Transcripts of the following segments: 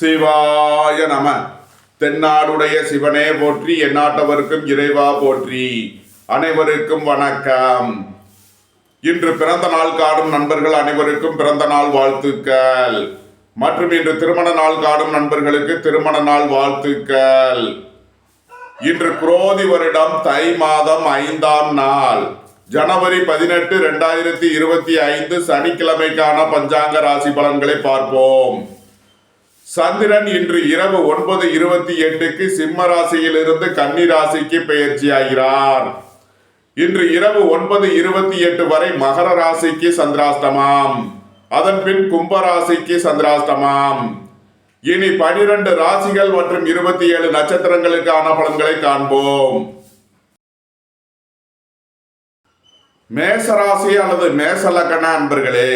சிவாய நம. தென்னாடுடைய சிவனே போற்றி, எந்நாட்டவருக்கும் இறைவா போற்றி. அனைவருக்கும் வணக்கம். இன்று பிறந்த நாள் காடும் நண்பர்கள் அனைவருக்கும் பிறந்த நாள் வாழ்த்துக்கள். மற்றும் இன்று திருமண நாள் காடும் நண்பர்களுக்கு திருமண நாள் வாழ்த்துக்கள். இன்று குரோதி வருடம் தை மாதம் 5ஆம் நாள், ஜனவரி 18, 2025 சனிக்கிழமைக்கான பஞ்சாங்க ராசி பலன்களை பார்ப்போம். சந்திரன் இன்று இரவு 9:28 சிம்ம ராசியிலிருந்து கன்னி ராசிக்கு பெயர்ச்சியாகிறார். இன்று இரவு 9:28 வரை மகர ராசிக்கு சந்திராஷ்டமம், அதன் பின் கும்ப ராசிக்கு சந்திராஷ்டமம். இனி 12 ராசிகள் மற்றும் 27 நட்சத்திரங்களுக்கான பலன்களை காண்போம். மேசராசி அல்லது மேச லக்ன அன்பர்களே,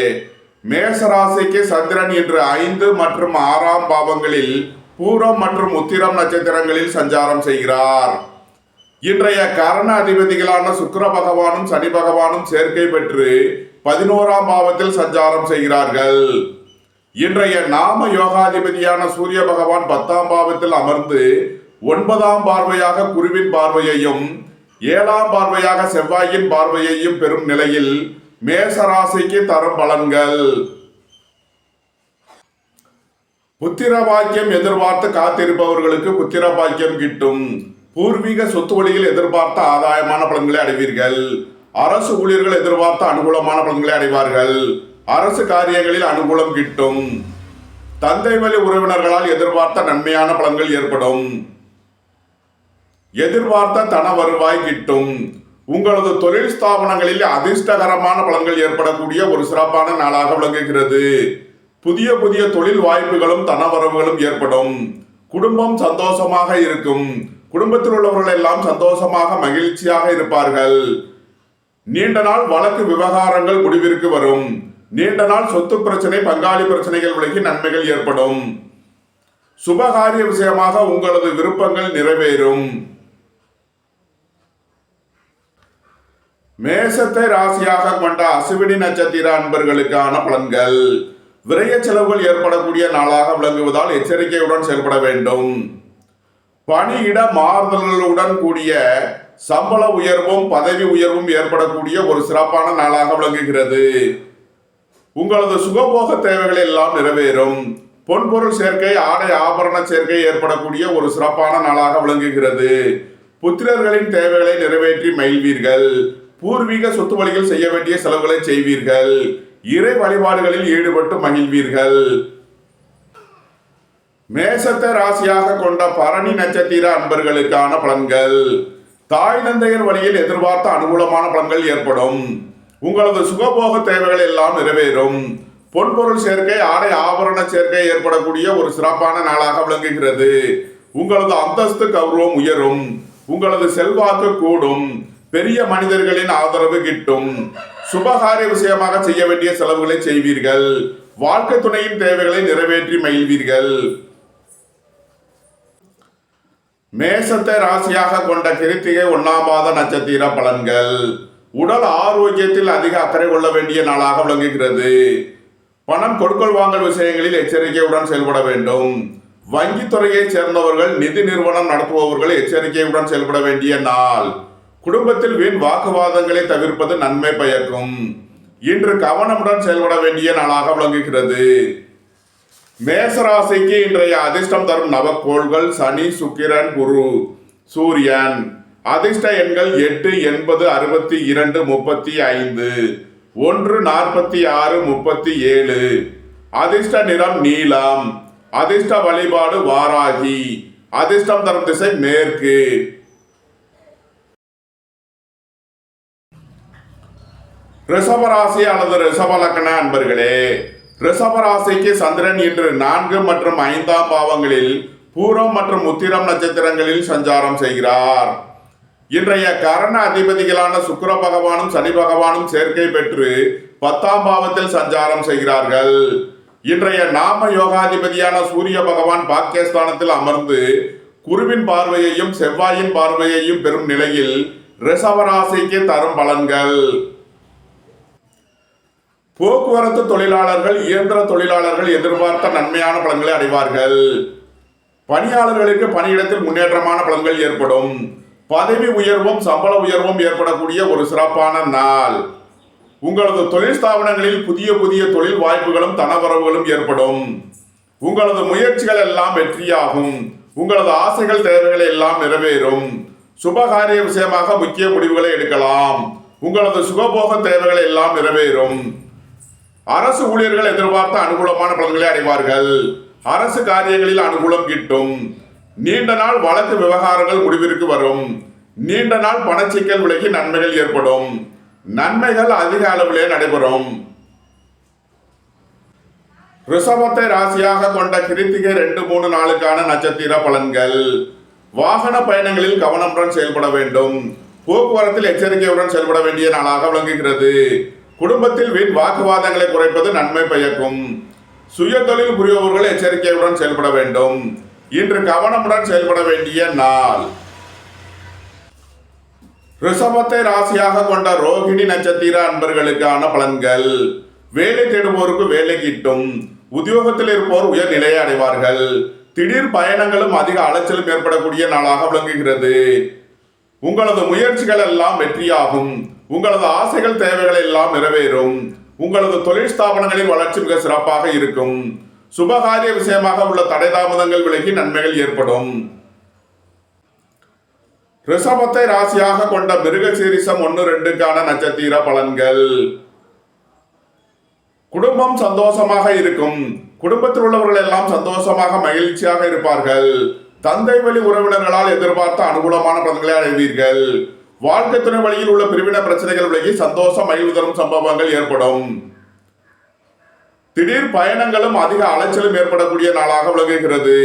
மேசராசிக்கு சந்திரன் இன்று 5 மற்றும் 6ஆம் பாவங்களில் பூரம் மற்றும் உத்திரம் நட்சத்திரங்களில் சஞ்சாரம் செய்கிறார். இன்றைய கரண அதிபதிகளான சுக்கிர பகவானும் சனி பகவானும் சேர்க்கை பெற்று 11ஆம் பாவத்தில் சஞ்சாரம் செய்கிறார்கள். இன்றைய நாம யோகாதிபதியான சூரிய பகவான் 10ஆம் பாவத்தில் அமர்ந்து 9ஆம் பார்வையாக குருவின் பார்வையையும் 7ஆம் பார்வையாக செவ்வாயின் பார்வையையும் பெறும் நிலையில் மேசராசிக்கு தரும் பலன்கள். புத்திர பாக்கியம் எதிர்பார்த்து காத்திருப்பவர்களுக்கு புத்திர பாக்கியம் கிட்டும். பூர்வீக சொத்து வழியில் எதிர்பார்த்த ஆதாயமான பலன்களை அடைவீர்கள். அரசு ஊழியர்கள் எதிர்பார்த்த அனுகூலமான பலன்களை அடைவார்கள். அரசு காரியங்களில் அனுகூலம் கிட்டும். தந்தை வழி உறவினர்களால் எதிர்பார்த்த நன்மையான பலன்கள் ஏற்படும். எதிர்பார்த்த தன வருவாய் கிட்டும். உங்களது தொழில் ஸ்தாபனங்களில் அதிர்ஷ்டகரமான பலன்கள் ஏற்படக்கூடிய ஒரு சிறப்பான நாளாக விளங்குகிறது. புதிய புதிய தொழில் வாய்ப்புகளும் தனவரவுகளும் ஏற்படும். குடும்பம் சந்தோஷமாக இருக்கும். குடும்பத்தில் உள்ளவர்கள் எல்லாம் சந்தோஷமாக மகிழ்ச்சியாக இருப்பார்கள். நீண்ட நாள் வழக்கு விவகாரங்கள் முடிவிற்கு வரும். நீண்ட நாள் சொத்து பிரச்சனை, பங்காளி பிரச்சனைகள் விலகி நன்மைகள் ஏற்படும். சுபகாரிய விஷயமாக உங்களது விருப்பங்கள் நிறைவேறும். மேசத்தை ராசியாக கொண்ட அசுவினி நட்சத்திர அன்பர்களுக்கான பலன்கள். விரய செலவுகள் ஏற்படக்கூடிய நாளாக விளங்குவதால் எச்சரிக்கையுடன் செயல்பட வேண்டும். பணியிட மாறுதல்களுடன் கூடிய சம்பள உயர்வும் பதவி உயர்வும் ஏற்படக்கூடிய ஒரு சிறப்பான நாளாக விளங்குகிறது. உங்களது சுகபோக தேவைகள் எல்லாம் நிறைவேறும். பொன்பொருள் சேர்க்கை, ஆடை ஆபரண சேர்க்கை ஏற்படக்கூடிய ஒரு சிறப்பான நாளாக விளங்குகிறது. புத்திரர்களின் தேவைகளை நிறைவேற்றி மகிழ்வீர்கள். பூர்வீக சொத்து வழியில் செய்ய வேண்டிய செலவுகளை செய்வீர்கள். இறை வழிபாடுகளில் ஈடுபட்டு மகிழ்வீர்கள். மேசத்தை ராசியாக கொண்ட பரணி நட்சத்திர அன்பர்களுக்கான பலன்கள். தாய் தந்தையர் வழியில் எதிர்பார்த்த அனுகூலமான பலன்கள் ஏற்படும். உங்களது சுகபோக தேவைகள் எல்லாம் நிறைவேறும். பொன்பொருள் சேர்க்கை, ஆடை ஆபரண சேர்க்கை ஏற்படக்கூடிய ஒரு சிறப்பான நாளாக விளங்குகிறது. உங்களது அந்தஸ்து கௌரவம் உயரும். உங்களது செல்வாக்கு கூடும். பெரிய மனிதர்களின் ஆதரவு கிட்டும். சுபகாரிய விஷயமாக செய்ய வேண்டிய செலவுகளை செய்வீர்கள். வாழ்க்கை துணையின் தேவைகளை நிறைவேற்றி மகிழ்வீர்கள். மேசத்தை ராசியாக கொண்ட கிருத்திகை 1ஆம் பாத நட்சத்திர பலன்கள். உடல் ஆரோக்கியத்தில் அதிக அக்கறை கொள்ள வேண்டிய நாளாக விளங்குகிறது. பணம் கொடுக்கல் வாங்கல் விஷயங்களில் எச்சரிக்கையுடன் செயல்பட வேண்டும். வங்கி துறையை சேர்ந்தவர்கள், நிதி நிறுவனம் நடத்துபவர்கள் எச்சரிக்கையுடன் செயல்பட வேண்டிய நாள். குடும்பத்தில் வீண் வாக்குவாதங்களை தவிர்ப்பது நன்மை பயக்கும். இன்று கவனமுடன் செயல்பட வேண்டிய நாளாக விளங்குகிறது. மேசராசிக்கு இன்றைய அதிர்ஷ்டம் தரும் நவக்கோள்கள் சனி, சுக்கிரன், குரு, சூரியன். அதிர்ஷ்ட எண்கள் 8, 80, 62, 35, 1, 46, 37. அதிர்ஷ்ட நிறம் நீலம். அதிர்ஷ்ட வழிபாடு வாராகி. அதிர்ஷ்டம் தரும் திசை மேற்கு. ரிஷபராசி அல்லது ரிஷப லக்ன அன்பர்களே, ரிஷபராசிக்கு சந்திரன் இன்று 4 மற்றும் 5ஆம் பாவங்களில் பூரம் மற்றும் உத்திரம் நட்சத்திரங்களில் சஞ்சாரம் செய்கிறார். இன்றைய கரண அதிபதிகளான சுக்கிர பகவானும் சனி பகவானும் சேர்க்கை பெற்று 10ஆம் பாவத்தில் சஞ்சாரம் செய்கிறார்கள். இன்றைய நாம யோகாதிபதியான சூரிய பகவான் பாக்கியஸ்தானத்தில் அமர்ந்து குருவின் பார்வையையும் செவ்வாயின் பார்வையையும் பெறும் நிலையில் ரிஷபராசிக்கு தரும் பலன்கள். போக்குவரத்து தொழிலாளர்கள், இயந்திர தொழிலாளர்கள் எதிர்பார்த்த நன்மையான பலன்களை அடைவார்கள். பணியாளர்களுக்கு பணியிடத்தில் முன்னேற்றமான பலன்கள் ஏற்படும். பதவி உயர்வும் சம்பள உயர்வும் ஏற்படக்கூடிய ஒரு சிறப்பான நாள். உங்களது தொழில் ஸ்தாபனங்களில் புதிய புதிய தொழில் வாய்ப்புகளும் தனவரவுகளும் ஏற்படும். உங்களது முயற்சிகள் எல்லாம் வெற்றியாகும். உங்களது ஆசைகள் தேவைகள் எல்லாம் நிறைவேறும். சுபகாரிய விஷயமாக முக்கிய முடிவுகளை எடுக்கலாம். உங்களது சுகபோக தேவைகள் எல்லாம் நிறைவேறும். அரசு ஊழியர்கள் எதிர்பார்த்த அனுகூலமான பலன்களை அடைவார்கள். அரசு காரியங்களில் அனுகூலம் கிட்டும். நீண்ட நாள் வழக்கு விவகாரங்கள் முடிவிற்கு வரும். நீண்ட நாள் பணச்சிக்கல் விலகி நன்மைகள் ஏற்படும். நன்மைகள் அதிக அளவிலே நடைபெறும். ரிஷபத்தை ராசியாக கொண்ட கிருத்திகை 2-3 நாளுக்கான நட்சத்திர பலன்கள். வாகன பயணங்களில் கவனமுடன் செயல்பட வேண்டும். போக்குவரத்தில் எச்சரிக்கையுடன் செயல்பட வேண்டிய நாளாக விளங்குகிறது. குடும்பத்தில் வீண் வாக்குவாதங்களை குறைப்பது நன்மை பயக்கும். சுய தொழில் புரிபவர்கள் எச்சரிக்கையுடன் செயல்பட வேண்டும். இன்று கவனமுடன் செயல்பட வேண்டிய நாள். ரிஷபத்தை ராசியாக கொண்ட ரோகிணி நட்சத்திர அன்பர்களுக்கான பலன்கள். வேலை தேடுவோருக்கு வேலை கிட்டும். உத்தியோகத்தில் இருப்போர் உயர் நிலையை அடைவார்கள். திடீர் பயணங்களும் அதிக அலைச்சலும் ஏற்படக்கூடிய நாளாக விளங்குகிறது. உங்களது முயற்சிகள் எல்லாம் வெற்றியாகும். உங்களது ஆசைகள் தேவைகள் எல்லாம் நிறைவேறும். உங்களது தொழில் ஸ்தாபனங்களின் வளர்ச்சி மிக சிறப்பாக இருக்கும். சுபகாரிய விஷயமாக உள்ள தடை தாமதங்கள் விலகி நன்மைகள் ஏற்படும். ரிஷபத்தை ராசியாக கொண்ட மிருகசீரிஷம் 1-2க்கான நட்சத்திர பலன்கள். குடும்பம் சந்தோஷமாக இருக்கும். குடும்பத்தில் உள்ளவர்கள் எல்லாம் சந்தோஷமாக மகிழ்ச்சியாக இருப்பார்கள். தந்தை வழி உறவினர்களால் எதிர்பார்த்த அனுகூலமான பலன்களை அடைவீர்கள். வாழ்க்கை துணை வழியில் உள்ள பிரிவின பிரச்சனைகள் விலகி சந்தோஷம் மகிழ்வு தரும் சம்பவங்கள் ஏற்படும். திடீர் பயணங்களும் அதிக அலைச்சலும் ஏற்படக்கூடிய நாளாக விளங்குகிறது.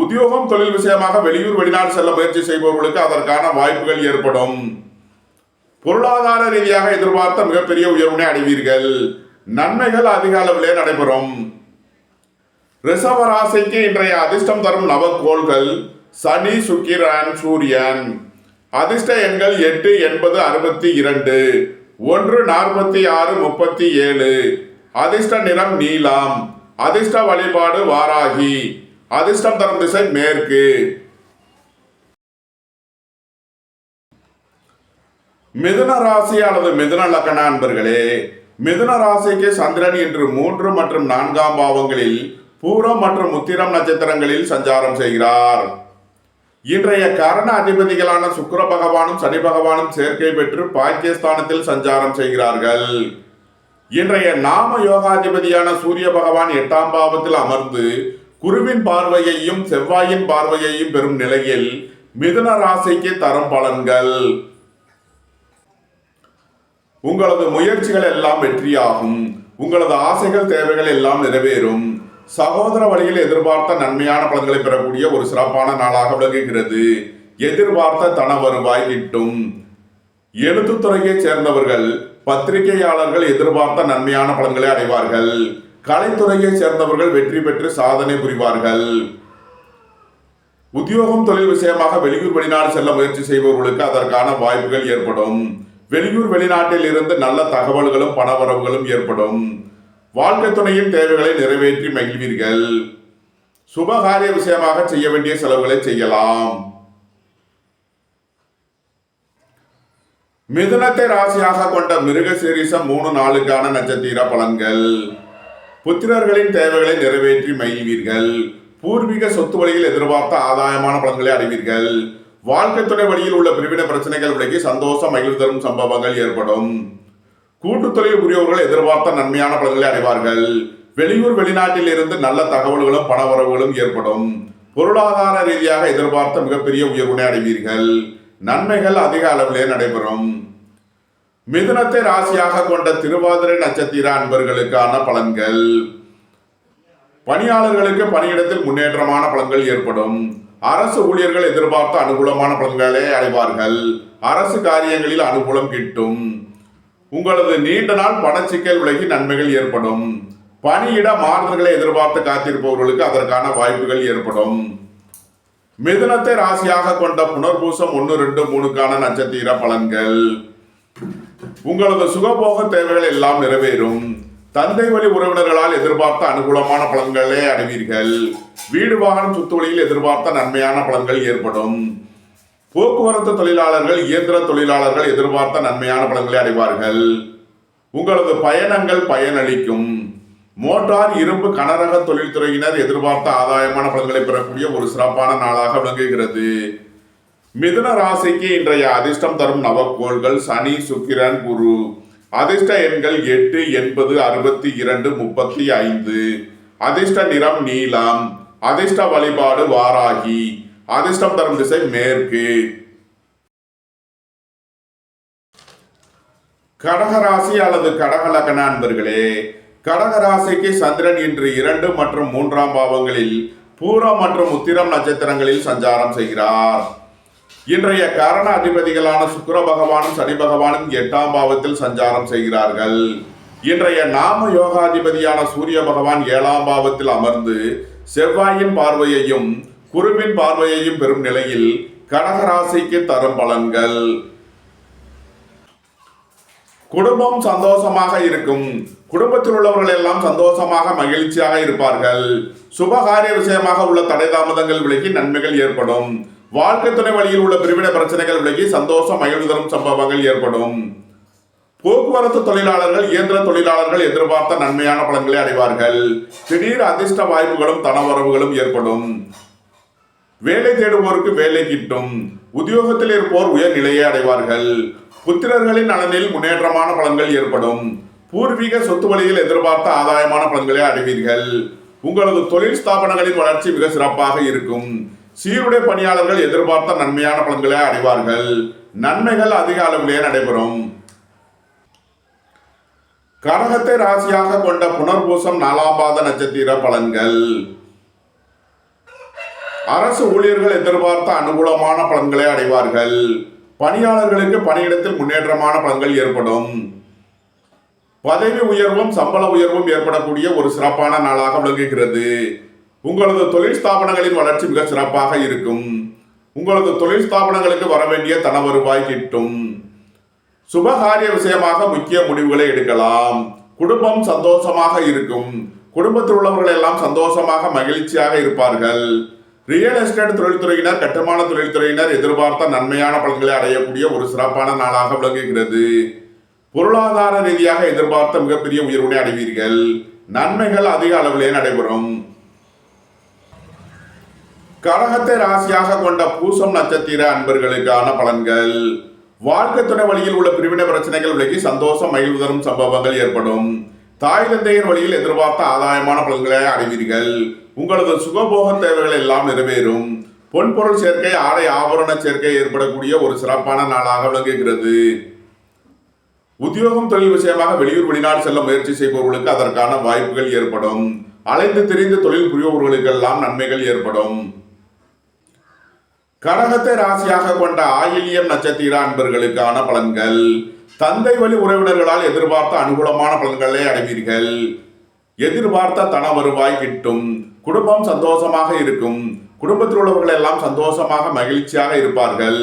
உத்தியோகம் தொழில் விஷயமாக வெளியூர் வெளிநாடு செல்ல முயற்சி செய்பவர்களுக்கு அதற்கான வாய்ப்புகள் ஏற்படும். பொருளாதார ரீதியாக எதிர்பார்த்த மிகப்பெரிய உயர்வினை அடைவீர்கள். நன்மைகள் அதிக அளவிலே நடைபெறும். ரிஷப ராசிக்கு இன்றைய அதிர்ஷ்டம் தரும் நவக்கோள்கள் சனி, சுக்கிரன், சூரியன். அதிர்ஷ்ட எண்கள் 8, 80, 62, 1, 46, 37. அதிர்ஷ்ட நிறம் நீலம். அதிர்ஷ்ட வழிபாடு வாராகி. அதிர்ஷ்டம் தரும் திசை மேற்கு. மிதுன ராசி அல்லது மிதுன லக்ன அன்பர்களே, மிதுன ராசிக்கு சந்திரன் இன்று 3 மற்றும் 4ஆம் பாவங்களில் பூரம் மற்றும் உத்திரம் நட்சத்திரங்களில் சஞ்சாரம் செய்கிறார். இன்றைய கரண அதிபதிகளான சுக்கிர பகவானும் சனி பகவானும் சேர்க்கை பெற்று பாக்கியஸ்தானத்தில் சஞ்சாரம் செய்கிறார்கள். இன்றைய நாம யோகாதிபதியான சூரிய பகவான் 8ஆம் பாவத்தில் அமர்ந்து குருவின் பார்வையையும் செவ்வாயின் பார்வையையும் பெறும் நிலையில் மிதுன ராசிக்கு தரும் பலன்கள். உங்களது முயற்சிகள் எல்லாம் வெற்றியாகும். உங்களது ஆசைகள் தேவைகள் எல்லாம் நிறைவேறும். சகோதர வழியில் எதிர்பார்த்த நன்மையான பலன்களை பெறக்கூடிய ஒரு சிறப்பான நாளாக விளங்குகிறது. எதிர்பார்த்த தன வருவாய் கிட்டும். எழுத்துத்துறையை சேர்ந்தவர்கள், பத்திரிகையாளர்கள் எதிர்பார்த்த நன்மையான பலன்களை அடைவார்கள். கலைத்துறையை சேர்ந்தவர்கள் வெற்றி பெற்று சாதனை புரிவார்கள். உத்தியோகம் தொழில் விஷயமாக வெளியூர் வெளிநாடு செல்ல முயற்சி செய்பவர்களுக்கு அதற்கான வாய்ப்புகள் ஏற்படும். வெளியூர் வெளிநாட்டில் இருந்து நல்ல தகவல்களும் பணவரவுகளும் ஏற்படும். வாழ்க்கை துணையின் தேவைகளை நிறைவேற்றி மகிழ்வீர்கள். சுபகாரிய விஷயமாக செய்ய வேண்டிய செலவுகளை செய்யலாம். மிதுனத்தை ராசியாக கொண்ட மிருகசீரிஷம் 3 நாளுக்கான நட்சத்திர பலன்கள். புத்திரர்களின் தேவைகளை நிறைவேற்றி மகிழ்வீர்கள். பூர்வீக சொத்து வழியில் எதிர்பார்த்த ஆதாயமான பலன்களை அடைவீர்கள். வாழ்க்கை துணை வழியில் உள்ள பிரிவின பிரச்சனைகள் விலகி சந்தோஷம் மகிழ்வு தரும் சம்பவங்கள் ஏற்படும். கூட்டு தொழில் புரியவர்கள் எதிர்பார்த்த நன்மையான பலன்களை அடைவார்கள். வெளியூர் வெளிநாட்டில் இருந்து நல்ல தகவல்களும் பணவரவுகளும் ஏற்படும். பொருளாதார ரீதியாக எதிர்பார்த்த மிகப்பெரிய உயர்வினை அடைவீர்கள். நன்மைகள் அதிக அளவிலே நடைபெறும். மிதுனத்தை ராசியாக கொண்ட திருவாதிரை நட்சத்திர அன்பர்களுக்கான பலன்கள். பணியாளர்களுக்கு பணியிடத்தில் முன்னேற்றமான பலன்கள் ஏற்படும். அரசு ஊழியர்கள் எதிர்பார்த்த அனுகூலமான பலன்களை அடைவார்கள். அரசு காரியங்களில் அனுகூலம் கிட்டும். உங்களது நீண்ட நாள் பணச்சிக்கல் விலகி நன்மைகள் ஏற்படும். பணியிட மாறுதல்களை எதிர்பார்த்து காத்திருப்பவர்களுக்கு அதற்கான வாய்ப்புகள் ஏற்படும். மிதுனத்தை ராசியாக கொண்ட புனர்பூசம் 1, 2, 3க்கான நட்சத்திர பலன்கள். உங்களது சுகபோக தேவைகள் எல்லாம் நிறைவேறும். தந்தை வழி உறவினர்களால் எதிர்பார்த்த அனுகூலமான பலன்களே அடைவீர்கள். வீடு வாகனம் சுத்துவழியில் எதிர்பார்த்த நன்மையான பலன்கள் ஏற்படும். போக்குவரத்து தொழிலாளர்கள், இயந்திர தொழிலாளர்கள் எதிர்பார்த்த நன்மையான பலன்களை அடைவார்கள். உங்களது பயணங்கள் பயனளிக்கும். மோட்டார், இரும்பு, கனரக தொழில்துறையினர் எதிர்பார்த்த ஆதாயமான பலன்களை பெறக்கூடிய ஒரு சிறப்பான நாளாக விளங்குகிறது. மிதுன ராசிக்கு இன்றைய அதிர்ஷ்டம் தரும் நவக்கோள்கள் சனி, சுக்கிரன், குரு. அதிர்ஷ்ட எண்கள் 8, 80, 62, 35. அதிர்ஷ்ட நிறம் நீலம். அதிர்ஷ்ட வழிபாடு வாராகி. அதிர்ஷ்டம் தரும் திசை மேற்கு. கடகராசி அல்லது கடக லக்ன அன்பர்களே, கடகராசிக்கு சந்திரன் இன்று 2 மற்றும் 3ஆம் பாவங்களில் பூரம் மற்றும் உத்திரம் நட்சத்திரங்களில் சஞ்சாரம் செய்கிறார். இன்றைய காரண அதிபதிகளான சுக்கிர பகவானும் சனி பகவானும் 8ஆம் பாவத்தில் சஞ்சாரம் செய்கிறார்கள். இன்றைய நாம யோகாதிபதியான சூரிய பகவான் 7ஆம் பாவத்தில் அமர்ந்து செவ்வாயின் பார்வையையும் குருவின் பார்வையையும் பெறும் நிலையில் கடகராசிக்கு தரும் பலன்கள். குடும்பம் சந்தோஷமாக இருக்கும். குடும்பத்தில் உள்ளவர்கள் எல்லாம் சந்தோஷமாக மகிழ்ச்சியாக இருப்பார்கள். சுபகாரிய விஷயமாக உள்ள தடை தாமதங்கள் விலகி நன்மைகள் ஏற்படும். வாழ்க்கை துணை வழியில் உள்ள பிரிவினை பிரச்சனைகள் விலகி சந்தோஷம் மகிழ்வு தரும் சம்பவங்கள் ஏற்படும். போக்குவரத்து தொழிலாளர்கள், இயந்திர தொழிலாளர்கள் எதிர்பார்த்த நன்மையான பலன்களை அடைவார்கள். திடீர் அதிர்ஷ்ட வாய்ப்புகளும் தனவரவுகளும் ஏற்படும். வேலை தேடுவோருக்கு வேலை கிட்டும். உத்தியோகத்தில் இருப்போர் உயர் நிலையை அடைவார்கள். புத்திரர்களின் நலனில் முன்னேற்றமான பலன்கள் ஏற்படும். பூர்வீக சொத்து வழியில் எதிர்பார்த்த ஆதாயமான பலன்களை அடைவீர்கள். உங்களது தொழில் ஸ்தாபனங்களின் வளர்ச்சி மிக சிறப்பாக இருக்கும். சீருடை பணியாளர்கள் எதிர்பார்த்த நன்மையான பலன்களை அடைவார்கள். நன்மைகள் அதிக அளவிலே நடைபெறும். கடகத்தை ராசியாக கொண்ட புனர்பூசம் 4ஆம் பாத நட்சத்திர பலன்கள். அரசு ஊழியர்கள் எதிர்பார்த்த அனுகூலமான பலன்களை அடைவார்கள். பணியாளர்களுக்கு பணியிடத்தில் முன்னேற்றமான பலன்கள் ஏற்படும். பதவி உயர்வும் சம்பள உயர்வும் ஏற்படக்கூடிய ஒரு சிறப்பான நாளாக விளங்குகிறது. உங்களது தொழில் ஸ்தாபனங்களின் வளர்ச்சி மிக சிறப்பாக இருக்கும். உங்களது தொழில் ஸ்தாபனங்களுக்கு வர வேண்டிய தன வருவாய் கிட்டும். சுபகாரிய விஷயமாக முக்கிய முடிவுகளை எடுக்கலாம். குடும்பம் சந்தோஷமாக இருக்கும். குடும்பத்தில் உள்ளவர்கள் எல்லாம் சந்தோஷமாக மகிழ்ச்சியாக இருப்பார்கள். ரியல் எஸ்டேட் தொழில்துறையினர், கட்டுமான தொழில்துறையினர் எதிர்பார்த்த நன்மையான பலன்களை அடையக்கூடிய ஒரு சிறப்பான நாளாக விளங்குகிறது. பொருளாதார ரீதியாக எதிர்பார்த்த மிகப்பெரிய உயர்வினை அடைவீர்கள். நன்மைகள் அதிக அளவிலே நடைபெறும். கடகத்தை ராசியாக கொண்ட பூசம் நட்சத்திர அன்பர்களுக்கான பலன்கள். வாழ்க்கை துணை வழியில் உள்ள பிரிவினை பிரச்சனைகள் விலகி சந்தோஷம் மகிழ்வு தரும் சம்பவங்கள் ஏற்படும். தாய் தந்தையின் வழியில் எதிர்பார்த்த ஆதாயமான பலன்களை அடைவீர்கள். உங்களது சுகபோக தேவைகள் எல்லாம் நிறைவேறும். பொன்பொருள் சேர்க்கை, ஆடை ஆபரண சேர்க்கை ஏற்படக்கூடிய ஒரு சிறப்பான நாளாக விளங்குகிறது. உத்தியோகம் தொழில் விஷயமாக வெளியூர் வெளிநாடு செல்ல முயற்சி செய்பவர்களுக்கு அதற்கான வாய்ப்புகள் ஏற்படும். அலைந்து திரிந்து தொழில் புரிபவர்களுக்கெல்லாம் நன்மைகள் ஏற்படும். கடகத்தை ராசியாக கொண்ட ஆயில்யம் நட்சத்திர அன்பர்களுக்கான பலன்கள். தந்தை வழி உறவினர்களால் எதிர்பார்த்த அனுகூலமான பலன்களை அடைவீர்கள். எதிர்பார்த்த தன வருவாய் கிட்டும். குடும்பம் சந்தோஷமாக இருக்கும். குடும்பத்தில் உள்ளவர்கள் எல்லாம் சந்தோஷமாக மகிழ்ச்சியாக இருப்பார்கள்.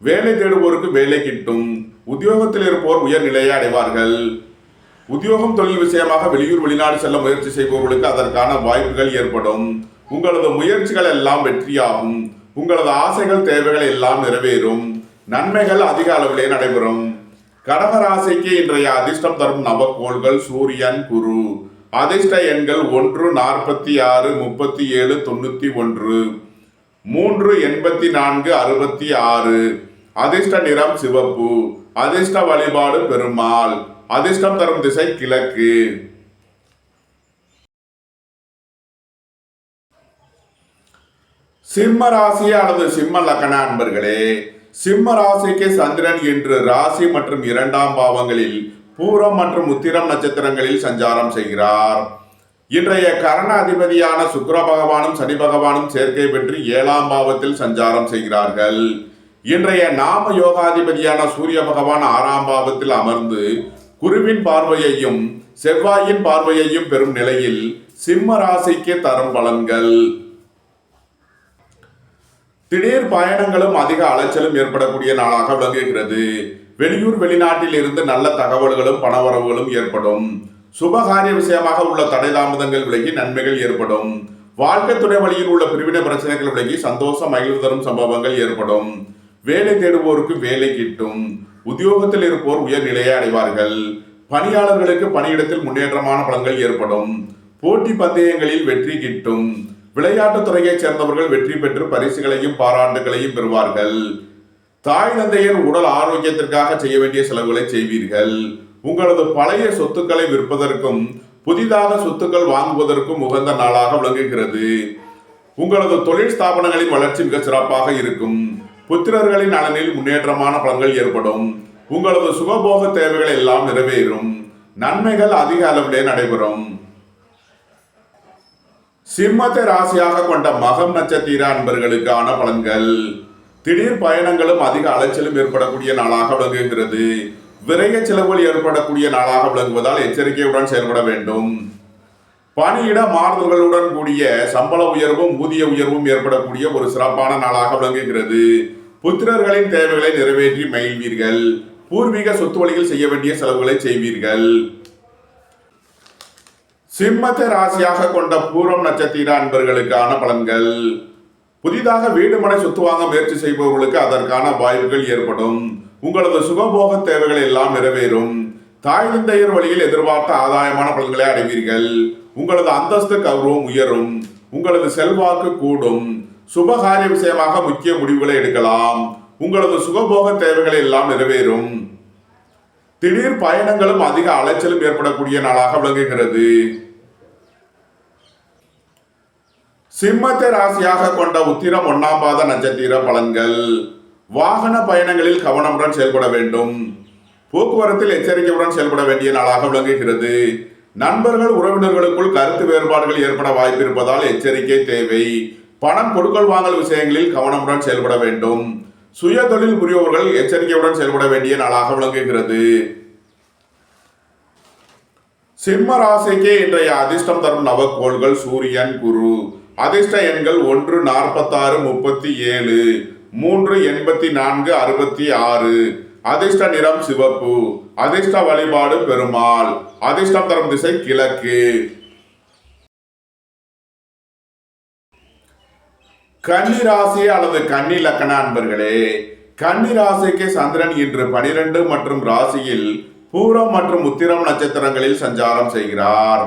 வேலை தேடுவோருக்கு வேலை கிட்டும். உத்தியோகத்தில் இருப்போர் உயர் நிலையை அடைவார்கள். உத்தியோகம் தொழில் விஷயமாக வெளியூர் வெளிநாடு செல்ல முயற்சி செய்பவர்களுக்கு அதற்கான வாய்ப்புகள் ஏற்படும். உங்களது முயற்சிகள் எல்லாம் வெற்றியாகும். உங்களது ஆசைகள் தேவைகள் எல்லாம் நிறைவேறும். நன்மைகள் அதிக அளவிலே நடைபெறும். கடகராசிக்கு இன்றைய அதிர்ஷ்டம் தரும் நவக்கோள்கள் சூரியன், குரு. அதிர்ஷ்ட எண்கள் 1, 46, 37, 91, 3, 84, 66. அதிர்ஷ்ட நிறம் சிவப்பு. அதிர்ஷ்ட வழிபாடு பெருமாள். அதிர்ஷ்டம் தரும் திசை கிழக்கு. சிம்ம ராசி அல்லது சிம்ம லக்ன அன்பர்களே, சிம்ம ராசிக்கு சந்திரன் இன்று ராசி மற்றும் 2ஆம் பாவங்களில் பூரம் மற்றும் உத்திரம் நட்சத்திரங்களில் சஞ்சாரம் செய்கிறார். இன்றைய கரண அதிபதியான சுக்கிர பகவானும் சனி பகவானும் சேர்க்கை பெற்று 7ஆம் பாவத்தில் சஞ்சாரம் செய்கிறார்கள். இன்றைய நாம யோகாதிபதியான சூரிய பகவான் 6ஆம் பாவத்தில் அமர்ந்து குருவின் பார்வையையும் செவ்வாயின் பார்வையையும் பெறும் நிலையில் சிம்ம ராசிக்கு தரும் பலன்கள். திடீர் பயணங்களும் அதிக அலைச்சலும் ஏற்படக்கூடிய நாளாக விளங்குகிறது. வெளியூர் வெளிநாட்டில் இருந்து நல்ல தகவல்களும் பணவரவுகளும் ஏற்படும். சுபகாரிய விஷயமாக உள்ள தடை தாமதங்கள் விலகி நன்மைகள் ஏற்படும். வாழ்க்கை துணை வழியில் உள்ள பிரிவினை பிரச்சனைகள் விலகி சந்தோஷம் மகிழ்வு தரும் சம்பவங்கள் ஏற்படும். வேலை தேடுவோருக்கு வேலை கிட்டும். உத்தியோகத்தில் இருப்போர் உயர்நிலையை அடைவார்கள். பணியாளர்களுக்கு பணியிடத்தில் முன்னேற்றமான பலன்கள் ஏற்படும். போட்டி பந்தயங்களில் வெற்றி கிட்டும். விளையாட்டுத் துறையைச் சேர்ந்தவர்கள் வெற்றி பெற்று பரிசுகளையும் பாராட்டுகளையும் பெறுவார்கள். தாய் தந்தையர் உடல் ஆரோக்கியத்திற்காக செய்ய வேண்டிய செலவுகளை செய்வீர்கள். உங்களது பழைய சொத்துக்களை விற்பதற்கும் புதிதாக சொத்துக்கள் வாங்குவதற்கும் உகந்த நாளாக விளங்குகிறது. உங்களது தொழில் ஸ்தாபனங்களின் வளர்ச்சி மிக சிறப்பாக இருக்கும். புத்திரர்களின் நலனில் முன்னேற்றமான பலன்கள் ஏற்படும். உங்களது சுகபோக தேவைகள் எல்லாம் நிறைவேறும். நன்மைகள் அதிக அளவிலே நடைபெறும். சிம்மத்தை ராசியாக கொண்ட மகம் நட்சத்திர அன்பர்களுக்கான பலன்கள். திடீர் பயணங்களும் அதிக அலைச்சலும் ஏற்படக்கூடிய நாளாக விளங்குகிறது. விரைய செலவுகள் ஏற்படக்கூடிய நாளாக விளங்குவதால் எச்சரிக்கையுடன் செயல்பட வேண்டும். பணியிட மாறுதல்களுடன் கூடிய சம்பள உயர்வும் ஊதிய உயர்வும் ஏற்படக்கூடிய ஒரு சிறப்பான நாளாக விளங்குகிறது. புத்திரர்களின் தேவைகளை நிறைவேற்றி மகிழ்வீர்கள். பூர்வீக சொத்து வழியில் செய்ய வேண்டிய செலவுகளை செய்வீர்கள். சிம்மத்தை ராசியாக கொண்ட பூரம் நட்சத்திர அன்பர்களுக்கான பலன்கள். புதிதாக வீடு மனை சொத்து வாங்க முயற்சி செய்பவர்களுக்கு அதற்கான வாய்ப்புகள் ஏற்படும். உங்களது சுகபோக தேவைகள் எல்லாம் நிறைவேறும். தாய் தந்தையர் வழியில் எதிர்பார்த்த ஆதாயமான பலன்களை அடைவீர்கள். உங்களது அந்தஸ்து கௌரவம் உயரும். உங்களது செல்வாக்கு கூடும். சுபகாரிய விஷயமாக முக்கிய முடிவுகளை எடுக்கலாம். உங்களது சுகபோக தேவைகள் எல்லாம் நிறைவேறும். திடீர் பயணங்களும் அதிக அலைச்சலும் ஏற்படக்கூடிய நாளாக விளங்குகிறது. சிம்மத்தை ராசியாக கொண்ட உத்திரம் 1ஆம் பாத நட்சத்திர பலன்கள். வாகன பயணங்களில் கவனமுடன் செயல்பட வேண்டும். போக்குவரத்தில் எச்சரிக்கையுடன் செயல்பட வேண்டிய நாளாக விளங்குகிறது. நண்பர்கள் உறவினர்களுக்குள் கருத்து வேறுபாடுகள் ஏற்பட வாய்ப்பு இருப்பதால் எச்சரிக்கை தேவை. பணம் கொடுக்கல் வாங்கல் விஷயங்களில் கவனமுடன் செயல்பட வேண்டும். சுய தொழில் புரிபவர்கள் எச்சரிக்கையுடன் செயல்பட வேண்டிய நாளாக விளங்குகிறது. சிம்ம ராசிக்கு இன்றைய அதிர்ஷ்டம் தரும் நவக்கோள்கள் சூரியன், குரு. அதிர்ஷ்ட எண்கள் 1, 46, 37, 3, 84, 66. அதிர்ஷ்ட நிறம் சிவப்பு. அதிர்ஷ்ட வழிபாடு பெருமாள். அதிர்ஷ்டம் தரும் திசை கிழக்கு. கன்னி ராசி அல்லது கன்னி லக்கண அன்பர்களே, கன்னி ராசிக்கு சந்திரன் இன்று 12 மற்றும் ராசியில் பூரம் மற்றும் உத்திரம் நட்சத்திரங்களில் சஞ்சாரம் செய்கிறார்.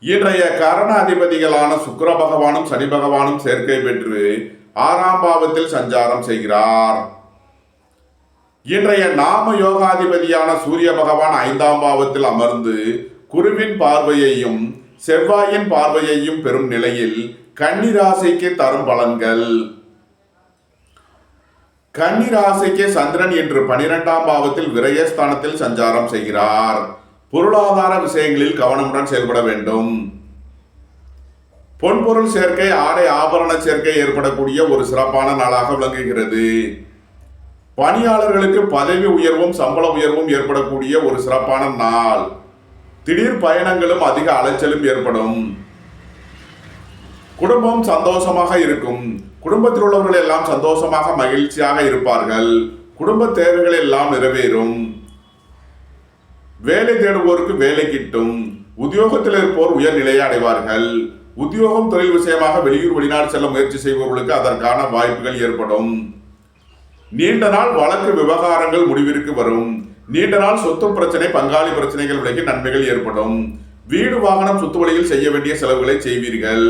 இன்றைய கரண அதிபதிகளான சுக்கிர பகவானும் சனி பகவானும் சேர்க்கை பெற்று 6ஆம் பாவத்தில் சஞ்சாரம் செய்கிறார். இன்றைய நாம யோகாதிபதியான சூரிய பகவான் 5ஆம் பாவத்தில் அமர்ந்து குருவின் பார்வையையும் செவ்வாயின் பார்வையையும் பெறும் நிலையில் கன்னி ராசிக்கு தரும் பலன்கள். கன்னி ராசிக்கு சந்திரன் இன்று 12ஆம் பாவத்தில் விரயஸ்தானத்தில் சஞ்சாரம் செய்கிறார். பொருளாதார விஷயங்களில் கவனமுடன் செயல்பட வேண்டும். பொன்பொருள் சேர்க்கை, ஆடை ஆபரண சேர்க்கை ஏற்படக்கூடிய ஒரு சிறப்பான நாளாக விளங்குகிறது. பணியாளர்களுக்கு பதவி உயர்வும் சம்பள உயர்வும் ஏற்படக்கூடிய ஒரு சிறப்பான நாள். திடீர் பயணங்களும் அதிக அலைச்சலும் ஏற்படும். குடும்பம் சந்தோஷமாக இருக்கும். குடும்பத்தில் உள்ளவர்கள் எல்லாம் சந்தோஷமாக மகிழ்ச்சியாக இருப்பார்கள். குடும்ப தேவைகள் எல்லாம் நிறைவேறும். வேலை தேடுவோருக்கு வேலை கிட்டும். உத்தியோகத்தில் இருப்போர் உயர்நிலையை அடைவார்கள். உத்தியோகம் தொழில் விஷயமாக வெளியூர் வெளிநாடு செல்ல முயற்சி செய்பவர்களுக்கு அதற்கான வாய்ப்புகள் ஏற்படும். நீண்ட நாள் வழக்கு விவகாரங்கள் முடிவிற்கு வரும். நீண்ட நாள் சொத்து பிரச்சனை, பங்காளி பிரச்சனைகள் விலகி நன்மைகள் ஏற்படும். வீடு வாகனம் சொத்து வழியில் செய்ய வேண்டிய செலவுகளை செய்வீர்கள்.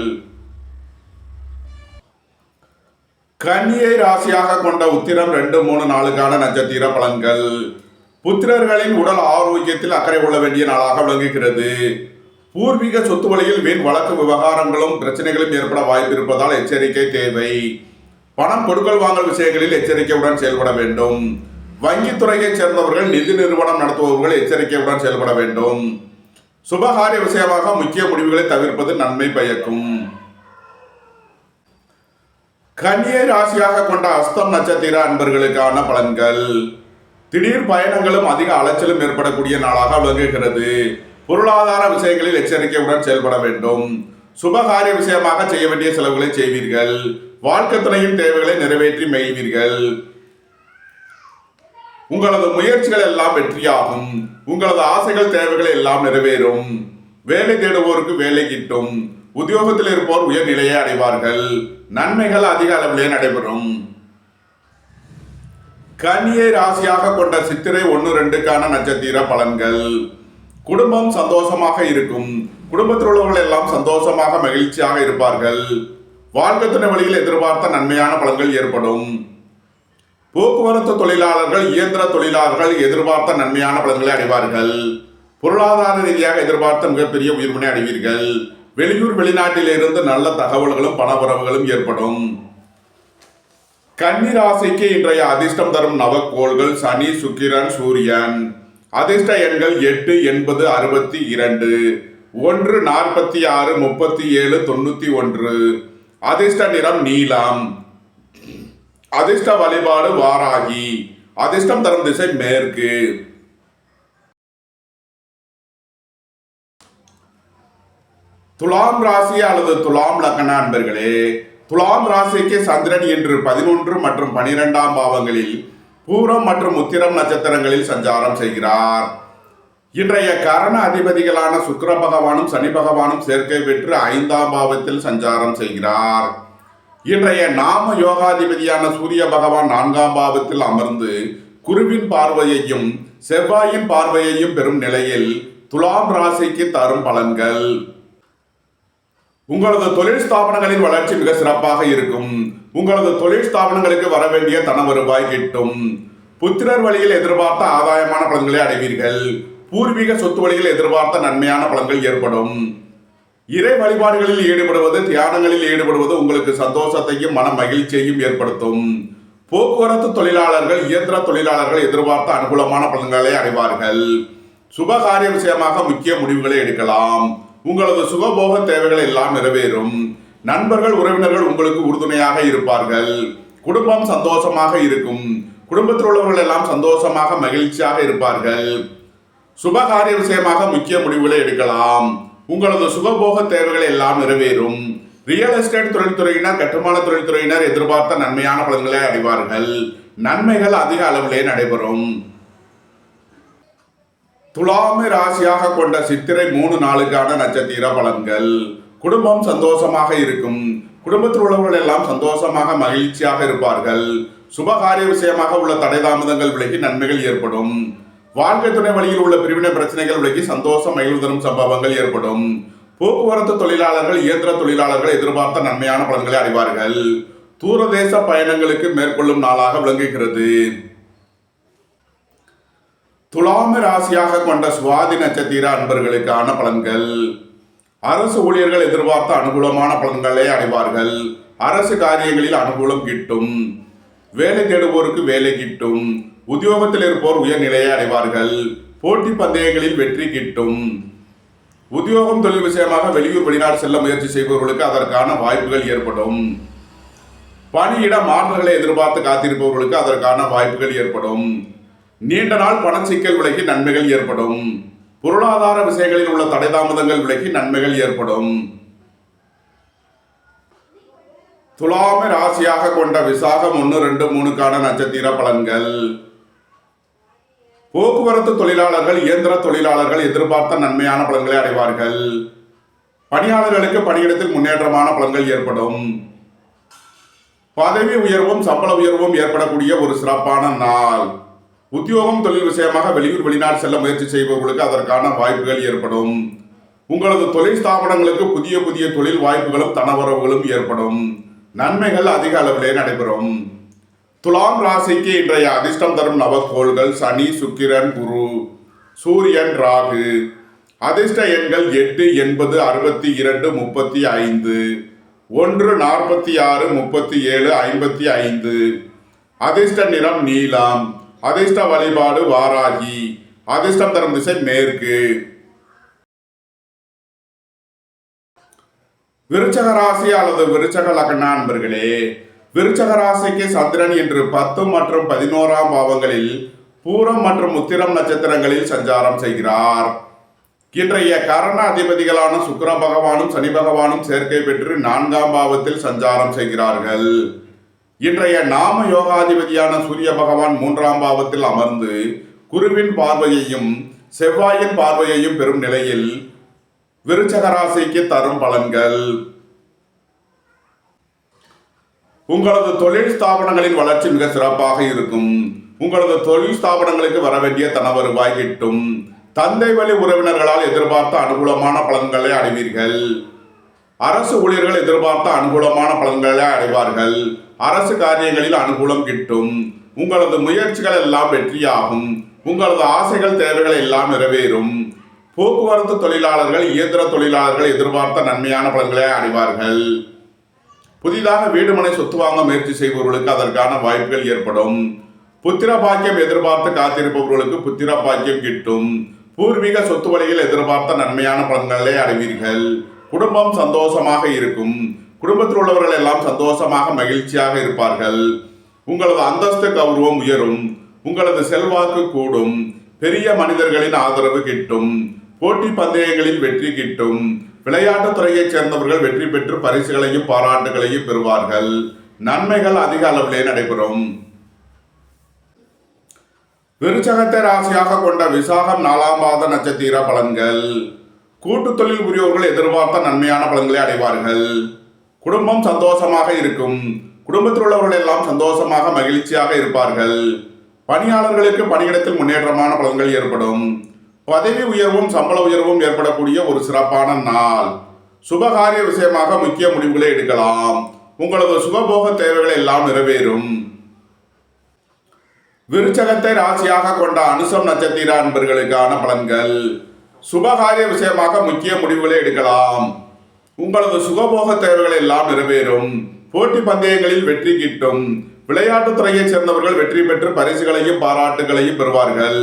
கன்னியை ராசியாக கொண்ட உத்திரம் 2, 3, 4 நட்சத்திர பலன்கள். புத்திரர்களின் உடல் ஆரோக்கியத்தில் அக்கறை கொள்ள வேண்டிய நாளாக விளங்குகிறது. பூர்வீக சொத்து வழியில் வீண் வழக்கு விவகாரங்களும் பிரச்சனைகளும் ஏற்பட வாய்ப்பு இருப்பதால் எச்சரிக்கை தேவை. பணம் கொடுக்கல் வாங்கல் விஷயங்களில் எச்சரிக்கையுடன் செயல்பட வேண்டும். வங்கித்துறையைச் சேர்ந்தவர்கள், நிதி நிறுவனம் நடத்துபவர்கள் எச்சரிக்கையுடன் செயல்பட வேண்டும். சுபகாரிய விஷயமாக முக்கிய முடிவுகளை தவிர்ப்பது நன்மை பயக்கும். கன்னியை ராசியாக கொண்ட அஸ்தம் நட்சத்திர அன்பர்களுக்கான பலன்கள். திடீர் பயணங்களும் அதிக அலைச்சலும் ஏற்படக்கூடிய நாளாக விளங்குகிறது. பொருளாதார விஷயங்களில் எச்சரிக்கையுடன் செயல்பட வேண்டும். சுபகாரிய விஷயமாக செய்ய வேண்டிய செலவுகளை செய்வீர்கள். வாழ்க்கை துணையின் தேவைகளை நிறைவேற்றி மகிழ்வீர்கள். உங்களது முயற்சிகள் எல்லாம் வெற்றியாகும். உங்களது ஆசைகள் தேவைகள் எல்லாம் நிறைவேறும். வேலை தேடுவோருக்கு வேலை கிட்டும். உத்தியோகத்தில் இருப்போர் உயர்நிலையை அடைவார்கள். நன்மைகள் அதிக அளவிலே நடைபெறும். கன்னியை ராசியாக கொண்ட சித்திரை 1-2க்கான நட்சத்திர பலன்கள். குடும்பம் சந்தோஷமாக இருக்கும். குடும்பத்தில் உள்ளவர்கள் எல்லாம் சந்தோஷமாக மகிழ்ச்சியாக இருப்பார்கள். வாழ்க்கை துணை வழியில் எதிர்பார்த்த நன்மையான பலன்கள் ஏற்படும். போக்குவரத்து தொழிலாளர்கள் இயந்திர தொழிலாளர்கள் எதிர்பார்த்த நன்மையான பலன்களை அடைவார்கள். பொருளாதார ரீதியாக எதிர்பார்த்த மிகப்பெரிய உயர்வினை அடைவீர்கள். வெளியூர் வெளிநாட்டில் இருந்து நல்ல தகவல்களும் பணவரவுகளும் ஏற்படும். கன்னி ராசிக்கு இன்றைய அதிர்ஷ்டம் தரும் நவக்கோள்கள் சனி, சுக்கிரன், சூரியன். அதிர்ஷ்ட எண்கள் 8, 80, 62, 1, 46, 37, 91. அதிர்ஷ்ட நிறம் நீலம். அதிர்ஷ்ட வழிபாடு வாராகி. அதிர்ஷ்டம் தரும் திசை மேற்கு. துலாம் ராசி அல்லது துலாம் லக்ன அன்பர்களே, துலாம் ராசிக்கு சந்திரன் இன்று 11 மற்றும் 12ஆம் பாவங்களில் பூரம் மற்றும் உத்திரம் நட்சத்திரங்களில் சஞ்சாரம் செய்கிறார். இன்றைய கரண அதிபதிகளான சுக்கிர பகவானும் சனி பகவானும் சேர்க்கை பெற்று 5ஆம் பாவத்தில் சஞ்சாரம் செய்கிறார். இன்றைய நாம யோகாதிபதியான சூரிய பகவான் 4ஆம் பாவத்தில் அமர்ந்து குருவின் பார்வையையும் செவ்வாயின் பார்வையையும் பெறும் நிலையில் துலாம் ராசிக்கு தரும் பலன்கள். உங்களது தொழில் ஸ்தாபனங்களின் வளர்ச்சி மிக சிறப்பாக இருக்கும். உங்களது தொழில் ஸ்தாபனங்களுக்கு வர வேண்டிய தன வருவாய் கிட்டும். புத்திரர் வழியில் எதிர்பார்த்த ஆதாயமான பலன்களை அடைவீர்கள். பூர்வீக சொத்து வழியில் எதிர்பார்த்த நன்மையான பலன்கள் ஏற்படும். இறை வழிபாடுகளில் ஈடுபடுவது, தியானங்களில் ஈடுபடுவது உங்களுக்கு சந்தோஷத்தையும் மன மகிழ்ச்சியையும் ஏற்படுத்தும். போக்குவரத்து தொழிலாளர்கள் இயந்திர தொழிலாளர்கள் எதிர்பார்த்த அனுகூலமான பலன்களை அடைவார்கள். சுபகாரிய விஷயமாக முக்கிய முடிவுகளை எடுக்கலாம். உங்களது சுகபோக தேவைகள் எல்லாம் நிறைவேறும். நண்பர்கள் உறவினர்கள் உங்களுக்கு உறுதுணையாக இருப்பார்கள். குடும்பம் சந்தோஷமாக இருக்கும். குடும்பத்தில் உள்ளவர்கள் எல்லாம் சந்தோஷமாக மகிழ்ச்சியாக இருப்பார்கள். சுபகாரிய விஷயமாக முக்கிய முடிவுகளை எடுக்கலாம். உங்களது சுகபோக தேவைகள் எல்லாம் நிறைவேறும். ரியல் எஸ்டேட் தொழில்துறையினர் கட்டுமான தொழில்துறையினர் எதிர்பார்த்த நன்மையான பலன்களை அடைவார்கள். நன்மைகள் அதிக அளவிலே நடைபெறும். துலாமை ராசியாக கொண்ட சித்திரை 3-4க்கான நட்சத்திர பலன்கள். குடும்பம் சந்தோஷமாக இருக்கும். குடும்பத்தில் உள்ளவர்கள் எல்லாம் சந்தோஷமாக மகிழ்ச்சியாக இருப்பார்கள். சுபகாரிய விஷயமாக உள்ள தடை தாமதங்கள் விலகி நன்மைகள் ஏற்படும். வாழ்க்கை துணை வழியில் உள்ள பிரிவினை பிரச்சனைகள் விலகி சந்தோஷம் மகிழ்வு தரும் சம்பவங்கள் ஏற்படும். போக்குவரத்து தொழிலாளர்கள் இயந்திர தொழிலாளர்கள் எதிர்பார்த்த நன்மையான பலன்களை அடைவார்கள். தூரதேச பயணங்களுக்கு மேற்கொள்ளும் நாளாக விளங்குகிறது. துலாம ராசியாக கொண்ட சுவாதி நட்சத்திர அன்பர்களுக்கான பலன்கள். அரசு ஊழியர்கள் எதிர்பார்த்த அனுகூலமான பலன்களை அடைவார்கள். அரசு காரியங்களில் அனுகூலம் கிட்டும். வேலை தேடுவோருக்கு வேலை கிட்டும். உத்தியோகத்தில் இருப்போர் உயர்நிலையை அடைவார்கள். போட்டி பந்தயங்களில் வெற்றி கிட்டும். உத்தியோகம் தொழில் விஷயமாக வெளியூர் வெளிநாடு செல்ல முயற்சி செய்பவர்களுக்கு அதற்கான வாய்ப்புகள் ஏற்படும். பணியிட மாற்றங்களை எதிர்பார்த்து காத்திருப்பவர்களுக்கு அதற்கான வாய்ப்புகள் ஏற்படும். நீண்ட நாள் பண சிக்கல் விலகி நன்மைகள் ஏற்படும். பொருளாதார விஷயங்களில் உள்ள தடை தாமதங்கள் விலகி நன்மைகள் ஏற்படும். துலாம ராசியாக கொண்ட விசாகம் 1-2-3க்கான நட்சத்திர பலன்கள். போக்குவரத்து தொழிலாளர்கள் இயந்திர தொழிலாளர்கள் எதிர்பார்த்த நன்மையான பலன்களை அடைவார்கள். பணியாளர்களுக்கு பணியிடத்தில் முன்னேற்றமான பலன்கள் ஏற்படும். பதவி உயர்வும் சம்பள உயர்வும் ஏற்படக்கூடிய ஒரு சிறப்பான நாள். உத்தியோகம் தொழில் விஷயமாக வெளியூர் வெளிநாடு செல்ல முயற்சி செய்பவர்களுக்கு அதற்கான வாய்ப்புகள் ஏற்படும். உங்களது தொழில் ஸ்தாபனங்களுக்கு புதிய புதிய தொழில் வாய்ப்புகளும் தனவரவுகளும் ஏற்படும். நன்மைகள் அதிக அளவிலே நடைபெறும். துலாம் ராசிக்கு இன்றைய அதிர்ஷ்டம் தரும் நவக்கோள்கள் சனி, சுக்கிரன், குரு, சூரியன், ராகு. அதிர்ஷ்ட எண்கள் 8, 80, 62, 35, 1, 46, 37, 55. அதிர்ஷ்ட நிறம் நீலம். அதிர்ஷ்ட வழிபாடு வாராகி. அதிர்ஷ்டம் தரும் திசை மேற்கு. விருச்சக ராசி அல்லது விருச்சக லக்ன அன்பர்களே, விருச்சக ராசிக்கு சந்திரன் இன்று 10 மற்றும் 11ஆம் பாவங்களில் பூரம் மற்றும் உத்திரம் நட்சத்திரங்களில் சஞ்சாரம் செய்கிறார். இன்றைய கரண அதிபதிகளான சுக்கிர பகவானும் சனி பகவானும் சேர்க்கை பெற்று 4ஆம் பாவத்தில் சஞ்சாரம் செய்கிறார்கள். இன்றைய நாம யோகாதிபதியான சூரிய பகவான் 3ஆம் பாவத்தில் அமர்ந்து குருவின் பார்வையையும் செவ்வாயின் பார்வையையும் பெறும் நிலையில் விருச்சக ராசிக்கு தரும் பலன்கள். உங்களது தொழில் ஸ்தாபனங்களின் வளர்ச்சி மிக சிறப்பாக இருக்கும். உங்களது தொழில் ஸ்தாபனங்களுக்கு வர வேண்டிய தன வருவாய் கிட்டும். தந்தை வழி உறவினர்களால் எதிர்பார்த்த அனுகூலமான பலன்களை அடைவீர்கள். அரசு ஊழியர்கள் எதிர்பார்த்த அனுகூலமான பலன்களை அடைவார்கள். அரசு காரியங்களில் அனுகூலம் கிட்டும். உங்களது முயற்சிகள் எல்லாம் வெற்றியாகும். உங்களது ஆசைகள் தேவைகள் எல்லாம் நிறைவேறும். போக்குவரத்து தொழிலாளர்கள் இயந்திர தொழிலாளர்கள் எதிர்பார்த்த நன்மையான பலன்களை அடைவார்கள். புதிதாக வீடுமனை சொத்து வாங்க முயற்சி செய்பவர்களுக்கு அதற்கான வாய்ப்புகள் ஏற்படும். புத்திர பாக்கியம் எதிர்பார்த்து காத்திருப்பவர்களுக்கு புத்திர பாக்கியம் கிட்டும். பூர்வீக சொத்து வழியில் எதிர்பார்த்த நன்மையான பலன்களை அடைவீர்கள். குடும்பம் சந்தோஷமாக இருக்கும். குடும்பத்தில் உள்ளவர்கள் எல்லாம் சந்தோஷமாக மகிழ்ச்சியாக இருப்பார்கள். உங்களது அந்தஸ்து கௌரவம் உயரும். உங்களது செல்வாக்கு கூடும். பெரிய மனிதர்களின் ஆதரவு கிட்டும். போட்டி பந்தயங்களில் வெற்றி கிட்டும். விளையாட்டுத் துறையைச் சேர்ந்தவர்கள் வெற்றி பெற்று பரிசுகளையும் பாராட்டுகளையும் பெறுவார்கள். நன்மைகள் அதிக அளவிலே நடைபெறும். விருச்சகத்தை ராசியாக கொண்ட விசாகம் 4ஆம் பாத நட்சத்திர பலன்கள். கூட்டு தொழில் புரியோர்கள் எதிர்பார்த்த நன்மையான பலன்களை அடைவார்கள். குடும்பம் சந்தோஷமாக இருக்கும். குடும்பத்தில் உள்ளவர்கள் எல்லாம் சந்தோஷமாக மகிழ்ச்சியாக இருப்பார்கள். பணியாளர்களுக்கு பணியிடத்தில் முன்னேற்றமான பலன்கள் ஏற்படும். பதவி உயர்வும் சம்பள உயர்வும் ஏற்படக்கூடிய ஒரு சிறப்பான நாள். சுபகாரிய விஷயமாக முக்கிய முடிவுகளை எடுக்கலாம். உங்களது சுகபோக தேவைகள் எல்லாம் நிறைவேறும். விருச்சகத்தை ராசியாக கொண்ட அனுசம் நட்சத்திர அன்பர்களுக்கான பலன்கள். சுபகாரிய விஷயமாக முக்கிய முடிவுகளை எடுக்கலாம். உங்களது சுகபோக தேவைகள் எல்லாம் நிறைவேறும். போட்டி பந்தயங்களில் வெற்றி கிட்டும். விளையாட்டுத் துறையைச் சேர்ந்தவர்கள் வெற்றி பெற்று பரிசுகளையும் பாராட்டுகளையும் பெறுவார்கள்.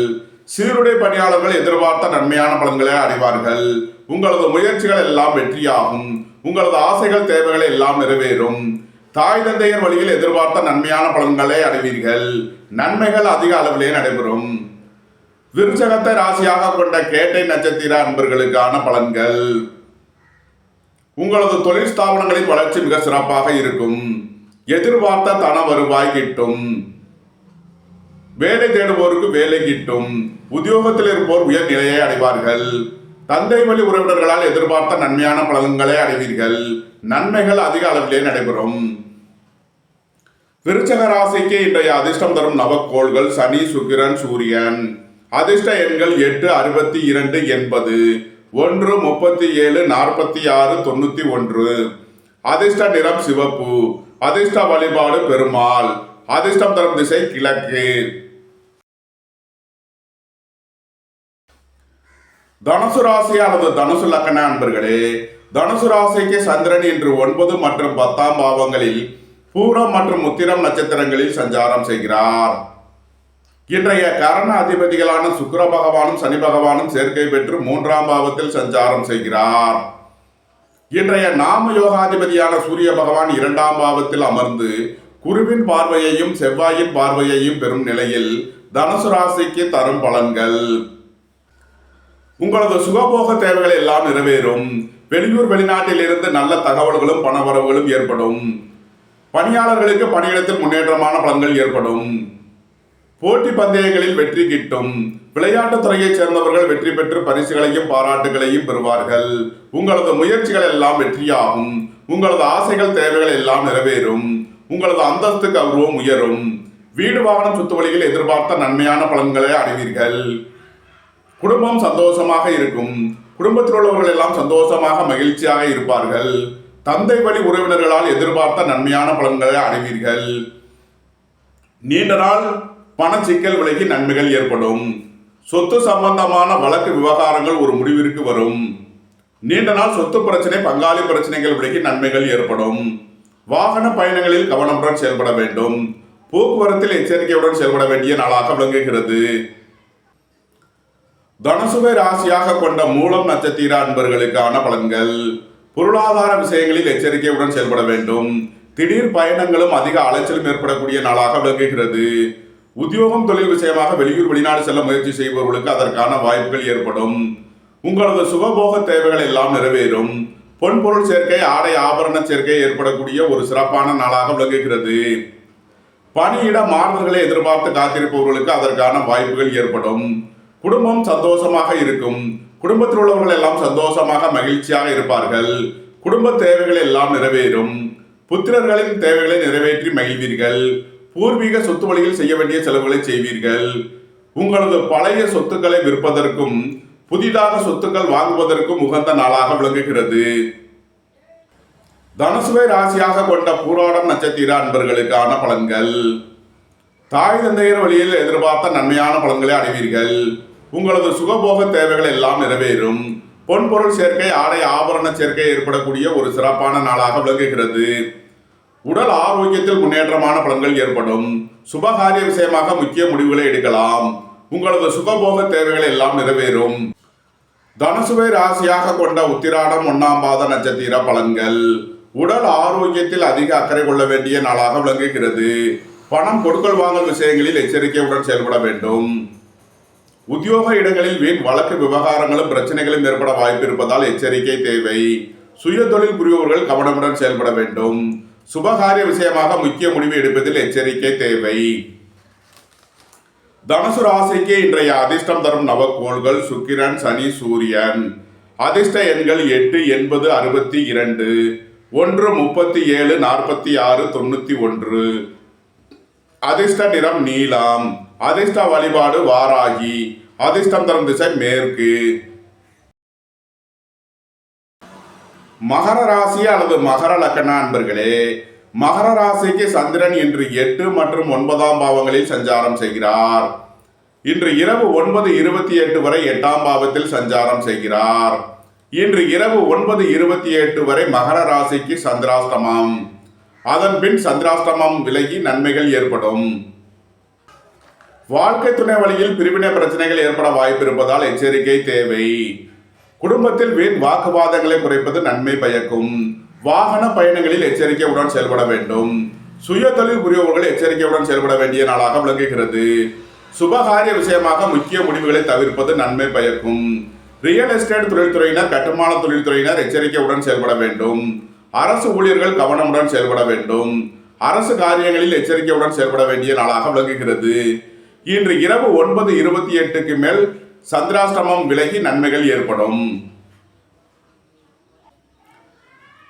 சீருடை பணியாளர்கள் எதிர்பார்த்த நன்மையான பலன்களை அடைவார்கள். உங்களது முயற்சிகள் எல்லாம் வெற்றியாகும். உங்களது ஆசைகள் தேவைகள் எல்லாம் நிறைவேறும். தாய் தந்தையர் வழியில் எதிர்பார்த்த நன்மையான பலன்களை அடைவீர்கள். நன்மைகள் அதிக அளவிலே நடைபெறும். விருச்சகத்தை ராசியாக கொண்ட கேட்டை நட்சத்திர அன்பர்களுக்கான பலன்கள். உங்களது தொழில் ஸ்தாபனங்களின் வளர்ச்சி மிக சிறப்பாக இருக்கும். எதிர்பார்த்த தன வருவாய் கிட்டும். வேலை தேடுவோருக்கு வேலை கிட்டும். உத்தியோகத்தில் இருப்போர் உயர் நிலையை அடைவார்கள். தந்தை வழி உறவினர்களால் எதிர்பார்த்த நன்மையான பலன்களை அடைவீர்கள். நன்மைகள் அதிக அளவிலே நடைபெறும். விருச்சக ராசிக்கு இன்றைய அதிர்ஷ்டம் தரும் நவக்கோள்கள் சனி, சுக்கிரன், சூரியன். அதிர்ஷ்ட எண்கள் 8, 62, 80, 1, 37, 46, 91. அதிர்ஷ்ட நிறம் சிவப்பு. அதிர்ஷ்ட வழிபாடு பெருமாள். அதிர்ஷ்டம் தரும் திசை கிழக்கு. தனுசு ராசி அல்லது தனுசு லக்ன அன்பர்களே, தனுசு ராசிக்கு சந்திரன் இன்று 9 மற்றும் 10ஆம் பாவங்களில் பூரம் மற்றும் உத்திரம் நட்சத்திரங்களில் சஞ்சாரம் செய்கிறார். இன்றைய கரண அதிபதிகளான சுக்கிர பகவானும் சனி பகவானும் சேர்க்கை பெற்று 3ஆம் பாவத்தில் சஞ்சாரம் செய்கிறார். இன்றைய நாம யோகாதிபதியான சூரிய பகவான் 2ஆம் பாவத்தில் அமர்ந்து குருவின் பார்வையையும் செவ்வாயின் பார்வையையும் பெறும் நிலையில் தனுசு ராசிக்கு தரும் பலன்கள். உங்களது சுகபோக தேவைகள் எல்லாம் நிறைவேறும். வெளியூர் வெளிநாட்டில் இருந்து நல்ல தகவல்களும் பணவரவுகளும் ஏற்படும். பணியாளர்களுக்கு பணியிடத்தில் முன்னேற்றமான பலன்கள் ஏற்படும். போட்டி பந்தயங்களில் வெற்றி கிட்டும். விளையாட்டுத் துறையைச் சேர்ந்தவர்கள் வெற்றி பெற்று பரிசுகளையும் பாராட்டுகளையும் பெறுவார்கள். உங்களது முயற்சிகள் எல்லாம் வெற்றியாகும். உங்களது ஆசைகள் தேவைகள் எல்லாம் நிறைவேறும். உங்களது அந்தஸ்து கௌரவம் உயரும். வீடு வாகனம் சொத்து வழியில் எதிர்பார்த்த நன்மையான பலன்களை அடைவீர்கள். குடும்பம் சந்தோஷமாக இருக்கும். குடும்பத்தில் உள்ளவர்கள் எல்லாம் சந்தோஷமாக மகிழ்ச்சியாக இருப்பார்கள். தந்தை வழி உறவினர்களால் எதிர்பார்த்த நன்மையான பலன்களை அடைவீர்கள். நீண்ட நாள் பண சிக்கல் விலகி நன்மைகள் ஏற்படும். சொத்து சம்பந்தமான வழக்கு விவகாரங்கள் ஒரு முடிவிற்கு வரும். நீண்ட நாள் சொத்து பிரச்சனை பங்காளி பிரச்சனைகள் விலகி நன்மைகள் ஏற்படும். வாகன பயணங்களில் கவனமுடன் செயல்பட வேண்டும். போக்குவரத்தில் எச்சரிக்கையுடன் செயல்பட வேண்டிய நாளாக விளங்குகிறது. தனுசுவை ராசியாக கொண்ட மூலம் நட்சத்திர அன்பர்களுக்கான பலன்கள். பொருளாதார விஷயங்களில் எச்சரிக்கையுடன் செயல்பட வேண்டும். திடீர் பயணங்களும் அதிக அலைச்சலும் ஏற்படக்கூடிய நாளாக விளங்குகிறது. உத்தியோகம் தொழில் விஷயமாக வெளியூர் வெளிநாடு செல்ல முயற்சி செய்பவர்களுக்கு அதற்கான வாய்ப்புகள் ஏற்படும். உங்களது சுகபோக தேவைகள் எல்லாம் நிறைவேறும். பொன்பொருள் சேர்க்கை ஆடை ஆபரண சேர்க்கை ஏற்படக்கூடிய ஒரு சிறப்பான நாளாக விளங்குகிறது. பணியிட மாறுதல்களை எதிர்பார்த்து காத்திருப்பவர்களுக்கு அதற்கான வாய்ப்புகள் ஏற்படும். குடும்பம் சந்தோஷமாக இருக்கும். குடும்பத்தில் உள்ளவர்கள் எல்லாம் சந்தோஷமாக மகிழ்ச்சியாக இருப்பார்கள். குடும்ப தேவைகள் எல்லாம் நிறைவேறும். புத்திரர்களின் தேவைகளை நிறைவேற்றி மகிழ்வீர்கள். பூர்வீக சொத்து வழியில் செய்ய வேண்டிய செலவுகளை செய்வீர்கள். உங்களது பழைய சொத்துக்களை விற்பதற்கும் புதிதாக சொத்துக்கள் வாங்குவதற்கும் உகந்த நாளாக விளங்குகிறது. தனுசுவை ராசியாக கொண்ட பூராடம் நட்சத்திர அன்பர்களுக்கான பலன்கள். தாய் தந்தையர் வழியில் எதிர்பார்த்த நன்மையான பலன்களை அடைவீர்கள். உங்களது சுகபோக தேவைகள் எல்லாம் நிறைவேறும். பொன்பொருள் சேர்க்கை, ஆடை ஆபரண சேர்க்கை ஏற்படக்கூடிய ஒரு சிறப்பான நாளாக விளங்குகிறது. உடல் ஆரோக்கியத்தில் முன்னேற்றமான பலன்கள் ஏற்படும். சுபகாரிய விஷயமாக முக்கிய முடிவுகளை எடுக்கலாம். உங்களது சுகபோக தேவைகள் எல்லாம் நிறைவேறும். தனுசுவை ராசியாக கொண்ட உத்திராடம் 1ஆம் பாத நட்சத்திர பலன்கள். உடல் ஆரோக்கியத்தில் அதிக அக்கறை கொள்ள வேண்டிய நாளாக விளங்குகிறது. பணம் கொடுக்கல் வாங்கல் விஷயங்களில் எச்சரிக்கையுடன் செயல்பட வேண்டும். உத்தியோக இடங்களில் வீண் வழக்கு விவகாரங்களும் பிரச்சனைகளும் ஏற்பட வாய்ப்பு இருப்பதால் எச்சரிக்கை தேவை. சுய தொழில் புரிபவர்கள் கவனமுடன் செயல்பட வேண்டும். சுபகாரிய விஷயமாக முக்கிய முடிவு எடுப்பதில் எச்சரிக்கை தேவை. தனுசு ராசிக்கு இன்றைய அதிர்ஷ்டம் தரும் நவக்கோள்கள் சுக்கிரன், சனி, சூரியன். அதிர்ஷ்ட எண்கள் 8, 80, 62, 1, 37, 46, 91. அதிர்ஷ்ட நிறம் நீலம். அதிர்ஷ்ட வழிபாடு வாராகி. அதிர்ஷ்டம் தரும் திசை மேற்கு. மகர ராசி அல்லது மகர லக்ன அன்பர்களே, மகர ராசிக்கு சந்திரன் இன்று 8 மற்றும் 9ஆம் பாவங்களில் சஞ்சாரம் செய்கிறார். இன்று இரவு 9:28 வரை 8ஆம் பாவத்தில் சஞ்சாரம் செய்கிறார். இன்று இரவு 9:28 வரை மகர ராசிக்கு சந்திராஷ்டமம். அதன் பின் சந்திராஷ்டமம் விலகி நன்மைகள் ஏற்படும். வாழ்க்கை துணை வழியில் பிரிவினை பிரச்சனைகள் ஏற்பட வாய்ப்பு இருப்பதால் எச்சரிக்கை தேவை. குடும்பத்தில் வீண் வாக்குவாதங்களை குறைப்பது நன்மை பயக்கும். வாகன பயணங்களில் எச்சரிக்கையுடன் செயல்பட வேண்டும். சுய தொழில் புரிபவர்கள் எச்சரிக்கையுடன் செயல்பட வேண்டிய நாளாக விளங்குகிறது. சுபகாரிய விஷயமாக முக்கிய முடிவுகளை தவிர்ப்பது நன்மை பயக்கும். ரியல் எஸ்டேட் தொழில்துறையினர், கட்டுமான தொழில்துறையினர் எச்சரிக்கையுடன் செயல்பட வேண்டும். அரசு ஊழியர்கள் கவனமுடன் செயல்பட வேண்டும். அரசு காரியங்களில் எச்சரிக்கையுடன் செயல்பட வேண்டிய நாளாக விளங்குகிறது. இன்று இரவு 9:28க்கு மேல் சந்திராஷ்டமம் விலகி நன்மைகள் ஏற்படும்.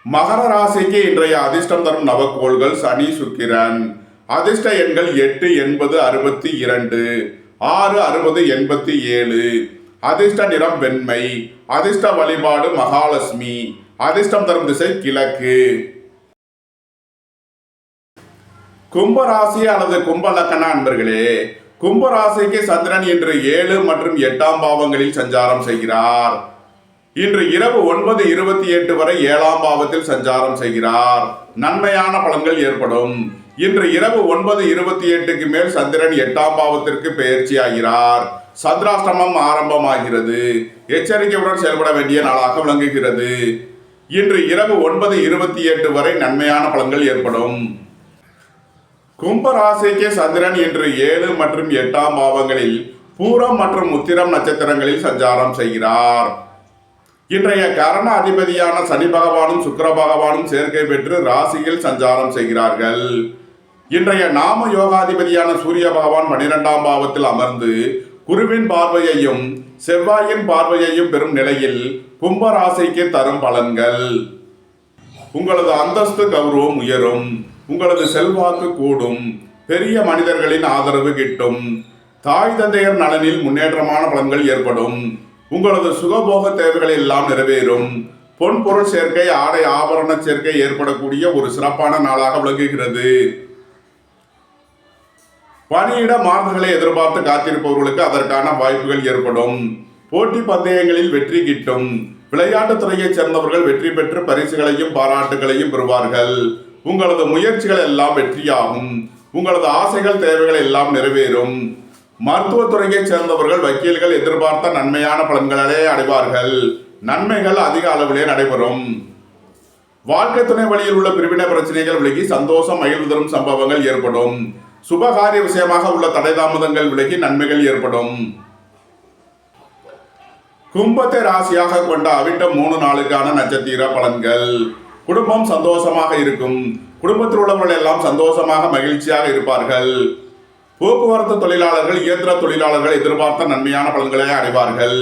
மகர ராசிக்கு இன்றைய அதிர்ஷ்டம் தரும் நவக்கோள்கள் சனி, சுக்கிரன். அதிர்ஷ்ட எண்கள் 8, 80, 62, 6, 60, 87. அதிர்ஷ்ட நிறம் வெண்மை. அதிர்ஷ்ட வழிபாடு மகாலட்சுமி. அதிர்ஷ்டம் தரும் திசை கிழக்கு. கும்பராசி அல்லது கும்ப லக்ன அன்பர்களே, கும்பராசிக்கு சந்திரன் இன்று 7 மற்றும் 8ஆம் பாவங்களில் சஞ்சாரம் செய்கிறார். இன்று இரவு 9:28 வரை 7ஆம் பாவத்தில் சஞ்சாரம் செய்கிறார். நன்மையான பலன்கள் ஏற்படும். இன்று இரவு 9:28க்கு மேல் சந்திரன் 8ஆம் பாவத்திற்கு பெயர்ச்சி ஆகிறார். சந்திராஷ்டமம் ஆரம்பமாகிறது. எச்சரிக்கையுடன் செயல்பட வேண்டிய நாளாக விளங்குகிறது. இன்று இரவு 9:28 வரை நன்மையான பலன்கள் ஏற்படும். கும்பராசிக்கு சந்திரன் இன்று 7 மற்றும் 8ஆம் பாவங்களில் பூரம் மற்றும் உத்திரம் நட்சத்திரங்களில் சஞ்சாரம் செய்கிறார். இன்றைய கரண அதிபதியான சனி பகவானும் சுக்கிர பகவானும் சேர்க்கை பெற்று ராசியில் சஞ்சாரம் செய்கிறார்கள். இன்றைய நாம யோகாதிபதியான சூரிய பகவான் 12ஆம் பாவத்தில் அமர்ந்து குருவின் பார்வையையும் செவ்வாயின் பார்வையையும் பெறும் நிலையில் கும்பராசிக்கு தரும் பலன்கள். உங்களது அந்தஸ்து கௌரவம் உயரும். உங்களது செல்வாக்கு கூடும். பெரிய மனிதர்களின் ஆதரவு கிட்டும். தாய் தந்தையர் நலனில் முன்னேற்றமான பலன்கள் ஏற்படும். உங்களது சுகபோக தேவைகள் எல்லாம் நிறைவேறும். பொன் பொருள் சேர்க்கை, ஆடை ஆபரண சேர்க்கை ஏற்படக்கூடிய ஒரு சிறப்பான நாளாக விளங்குகிறது. பணியிட மாறுதல்களை எதிர்பார்த்து காத்திருப்பவர்களுக்கு அதற்கான வாய்ப்புகள் ஏற்படும். போட்டி பந்தயங்களில் வெற்றி கிட்டும். விளையாட்டுத் துறையைச் சேர்ந்தவர்கள் வெற்றி பெற்று பரிசுகளையும் பாராட்டுகளையும் பெறுவார்கள். உங்களது முயற்சிகள் எல்லாம் வெற்றியாகும். உங்களது ஆசைகள் தேவைகள் எல்லாம் நிறைவேறும். மருத்துவத்துறையைச் சேர்ந்தவர்கள், வக்கீல்கள் எதிர்பார்த்த நன்மையான பலன்களே அடைவார்கள். நன்மைகள் அதிக அளவிலே நடைபெறும். வாழ்க்கை துணை வழியில் உள்ள பிரிவினை பிரச்சனைகள் விலகி சந்தோஷம் மகிழ்வு தரும் சம்பவங்கள் ஏற்படும். சுபகாரிய விஷயமாக உள்ள தடை தாமதங்கள் விலகி நன்மைகள் ஏற்படும். கும்பத்தை ராசியாக கொண்ட அவிட்டம் 3 நாளுக்கான நட்சத்திர பலன்கள். குடும்பம் சந்தோஷமாக இருக்கும். குடும்பத்தில் உள்ளவர்கள் எல்லாம் சந்தோஷமாக மகிழ்ச்சியாக இருப்பார்கள். போக்குவரத்து தொழிலாளர்கள், இயந்திர தொழிலாளர்கள் எதிர்பார்த்த நன்மையான பலன்களை அடைவார்கள்.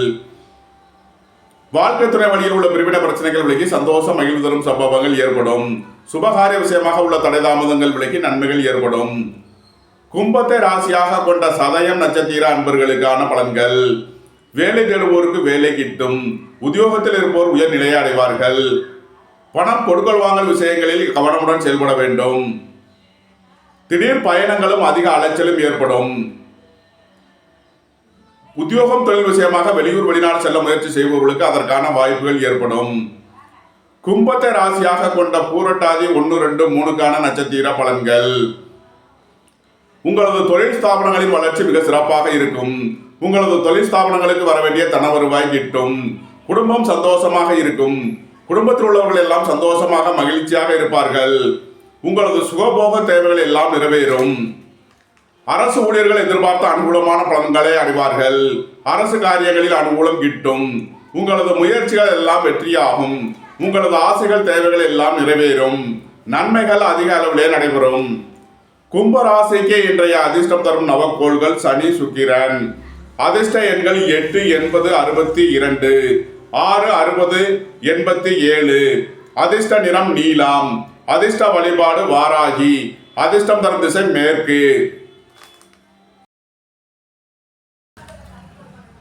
வாழ்க்கை துணை வழியில் உள்ள பிரிவின பிரச்சனைகள் விலகி சந்தோஷம் மகிழ்வு தரும் சம்பவங்கள் ஏற்படும். சுபகாரிய விஷயமாக உள்ள தடை தாமதங்கள் விலகி நன்மைகள் ஏற்படும். கும்பத்தை ராசியாக கொண்ட சதயம் நட்சத்திர அன்பர்களுக்கான பலன்கள். வேலை தேடுவோருக்கு வேலை கிட்டும். உத்தியோகத்தில் இருப்போர் உயர்நிலையை அடைவார்கள். பணம் கொடுக்கல் வாங்கல் விஷயங்களில் கவனமுடன் செயல்பட வேண்டும். திடீர் பயணங்களும் அதிக அலைச்சலும் ஏற்படும். உத்தியோகம் தொழில் விஷயமாக வெளியூர் வெளிநாடு செல்ல முயற்சி செய்பவர்களுக்கு அதற்கான வாய்ப்புகள் ஏற்படும். கும்பத்தை ராசியாக கொண்ட பூரட்டாதி 1, 2, 3க்கான நட்சத்திர பலன்கள். உங்களது தொழில் ஸ்தாபனங்களின் வளர்ச்சி மிக சிறப்பாக இருக்கும். உங்களது தொழில் ஸ்தாபனங்களுக்கு வர வேண்டிய தன வருவாய் கிட்டும். குடும்பம் சந்தோஷமாக இருக்கும். குடும்பத்தில் உள்ளவர்கள் எல்லாம் சந்தோஷமாக மகிழ்ச்சியாக இருப்பார்கள். உங்களது சுகபோக தேவைகள் எல்லாம் நிறைவேறும். அரசு ஊழியர்கள் எதிர்பார்த்த அனுகூலமான பலன்களை அடைவார்கள். அரசு காரியங்களில் அனுகூலம் கிட்டும். உங்களது முயற்சிகள் எல்லாம் வெற்றியாகும். உங்களது ஆசைகள் தேவைகள் எல்லாம் நிறைவேறும். நன்மைகள் அதிக அளவிலே நடைபெறும். கும்ப ராசிக்கு இன்றைய அதிர்ஷ்டம் தரும் நவக்கோள்கள் சனி, சுக்கிரன். அதிர்ஷ்ட எண்கள் 8, 80, 62, 6, 60, 87. அதிர்ஷ்ட நிறம் நீலம். அதிர்ஷ்ட வழிபாடு வாராகி. அதிர்ஷ்டம் தரும் திசை மேற்கு.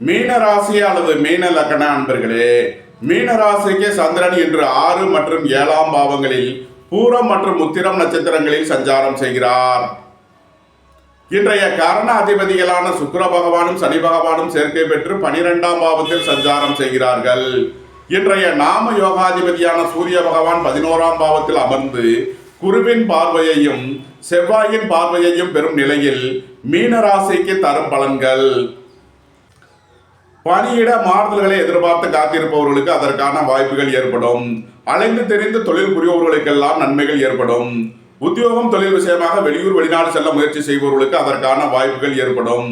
மீன ராசி அல்லது மீன லக்ன அன்பர்களே, மீன ராசிக்கு சந்திரன் இன்று 6 மற்றும் 7ஆம் பாவங்களில் பூரம் மற்றும் உத்திரம் நட்சத்திரங்களில் சஞ்சாரம் செய்கிறார். இன்றைய கரண அதிபதிகளான சுக்கிர பகவானும் சனி பகவானும் சேர்க்கை பெற்று 12ஆம் பாவத்தில் சஞ்சாரம் செய்கிறார்கள். இன்றைய நாம யோகாதிபதியான சூரிய பகவான் 11ஆம் பாவத்தில் அமர்ந்து குருவின் பார்வையையும் செவ்வாயின் பார்வையையும் பெறும் நிலையில் மீன ராசிக்கு தரும் பலன்கள். பணியிட மாறுதல்களை எதிர்பார்த்து காத்திருப்பவர்களுக்கு அதற்கான வாய்ப்புகள் ஏற்படும். அலைந்து தெரிந்து தொழில் புரிபவர்களுக்கெல்லாம் நன்மைகள் ஏற்படும். உத்தியோகம் தொழில் விஷயமாக வெளியூர் வெளிநாடு செல்ல முயற்சி செய்பவர்களுக்கு அதற்கான வாய்ப்புகள் ஏற்படும்.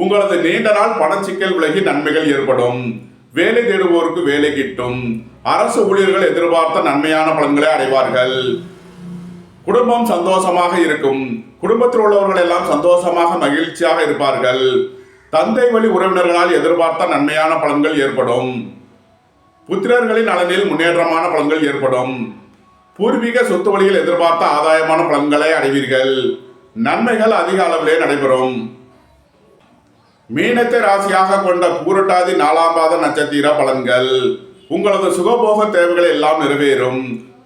உங்களது நீண்ட நாள் பண சிக்கல் விலகி நன்மைகள் ஏற்படும். வேலை தேடுவோருக்கு வேலை கிட்டும். அரசு ஊழியர்கள் எதிர்பார்த்த நன்மையான பலன்களை அடைவார்கள். குடும்பம் சந்தோஷமாக இருக்கும். குடும்பத்தில் உள்ளவர்கள் எல்லாம் சந்தோஷமாக மகிழ்ச்சியாக இருப்பார்கள். தந்தை வழி உறவினர்களால் எதிர்பார்த்த நன்மையான பலன்கள் ஏற்படும். புத்திரர்களின் நலனில் முன்னேற்றமான பலன்கள் ஏற்படும். பூர்வீக சொத்து வழியில் எதிர்பார்த்த ஆதாயமான பலன்களை அடைவீர்கள். நன்மைகள் அதிக அளவிலே நடைபெறும். மீனத்தை ராசியாக கொண்ட பூரட்டாதி 4ஆம் பாத நட்சத்திர பலன்கள். உங்களது சுகபோக தேவைகள் எல்லாம் நிறைவேறும்.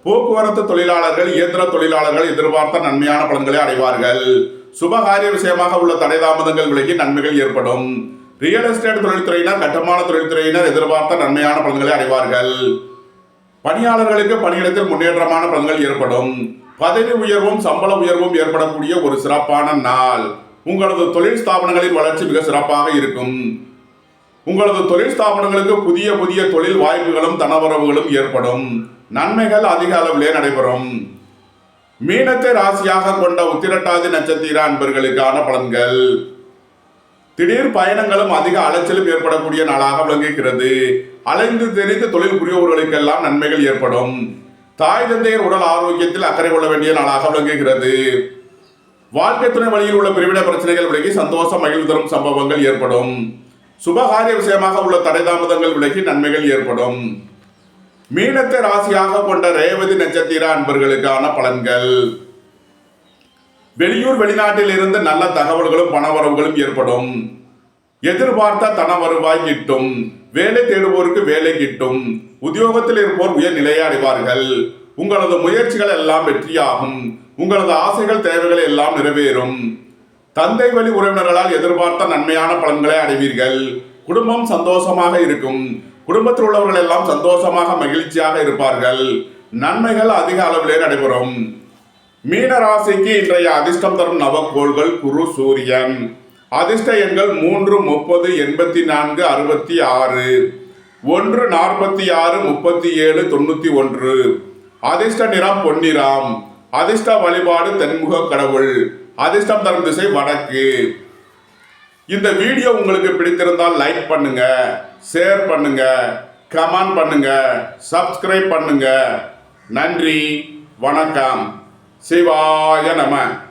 போக்குவரத்து தொழிலாளர்கள், இயந்திர தொழிலாளர்கள் எதிர்பார்த்த நன்மையான பலன்களை அடைவார்கள். சுபகாரிய விஷயமாக உள்ள தடை தாமதங்கள் விலகி நன்மைகள் ஏற்படும். ரியல் எஸ்டேட் தொழில்துறையினர், கட்டுமான தொழில்துறையினர் எதிர்பார்த்த நன்மையான பலன்களை அடைவார்கள். பணியாளர்களுக்கு பணியிடத்தில் முன்னேற்றமான பலன்கள் ஏற்படும். பதவி உயர்வும் சம்பள உயர்வும் ஏற்படக்கூடிய ஒரு சிறப்பான நாள். உங்களது தொழில் ஸ்தாபனங்களின் வளர்ச்சி மிக சிறப்பாக இருக்கும். உங்களது தொழில் ஸ்தாபனங்களுக்கு புதிய புதிய தொழில் வாய்ப்புகளும் தனவரவுகளும் ஏற்படும். நன்மைகள் அதிக அளவிலே நடைபெறும். மீனத்தை ராசியாக கொண்ட உத்திரட்டாதி நட்சத்திர அன்பர்களுக்கான பலன்கள். திடீர் பயணங்களும் அதிக அலைச்சலும் ஏற்படக்கூடிய நாளாக விளங்குகிறது. அலைந்து தெரிந்து தொழில் புரிபவர்களுக்கெல்லாம் நன்மைகள் ஏற்படும். தாய் தந்தையர் உடல் ஆரோக்கியத்தில் அக்கறை கொள்ள வேண்டிய நாளாக விளங்குகிறது. வாழ்க்கை துணை வழியில் உள்ள பிரிவின பிரச்சனைகள் விலகி சந்தோஷம் மகிழ்வு தரும் சம்பவங்கள் ஏற்படும். சுபகாரிய விஷயமாக உள்ள தடை தாமதங்கள் விலகி நன்மைகள் ஏற்படும். மீனத்தை ராசியாக கொண்ட ரேவதி நட்சத்திர அன்பர்களுக்கான பலன்கள். வெளியூர் வெளிநாட்டில் இருந்து நல்ல தகவல்களும் பணவரவுகளும் ஏற்படும். எதிர்பார்த்த தன வருவாய் கிட்டும். வேலை தேடுவோருக்கு வேலை கிட்டும். உத்தியோகத்தில் இருப்போர் உயர் நிலையை அடைவார்கள். உங்களது முயற்சிகள் எல்லாம் வெற்றியாகும். உங்களது ஆசைகள் தேவைகள் எல்லாம் நிறைவேறும். தந்தை வழி உறவினர்களால் எதிர்பார்த்த நன்மையான பலன்களை அடைவீர்கள். குடும்பம் சந்தோஷமாக இருக்கும். குடும்பத்தில் உள்ளவர்கள் எல்லாம் சந்தோஷமாக மகிழ்ச்சியாக இருப்பார்கள். நன்மைகள் அதிக அளவிலே நடைபெறும். மீன ராசிக்கு இன்றைய அதிர்ஷ்டம் தரும் நவக்கோள்கள் குரு, சூரியன். அதிர்ஷ்ட எண்கள் 3, 30, 84, 66, 1, 46, 37, 91. அதிர்ஷ்ட நிறம் பொன்னிறம். அதிர்ஷ்ட வழிபாடு தென்முக கடவுள். அதிர்ஷ்டம் தரும் திசை வடக்கு. இந்த வீடியோ உங்களுக்கு பிடித்திருந்தால் லைக் பண்ணுங்க, ஷேர் பண்ணுங்க, கமெண்ட் பண்ணுங்க, சப்ஸ்கிரைப் பண்ணுங்க. நன்றி, வணக்கம். சிவாய நம.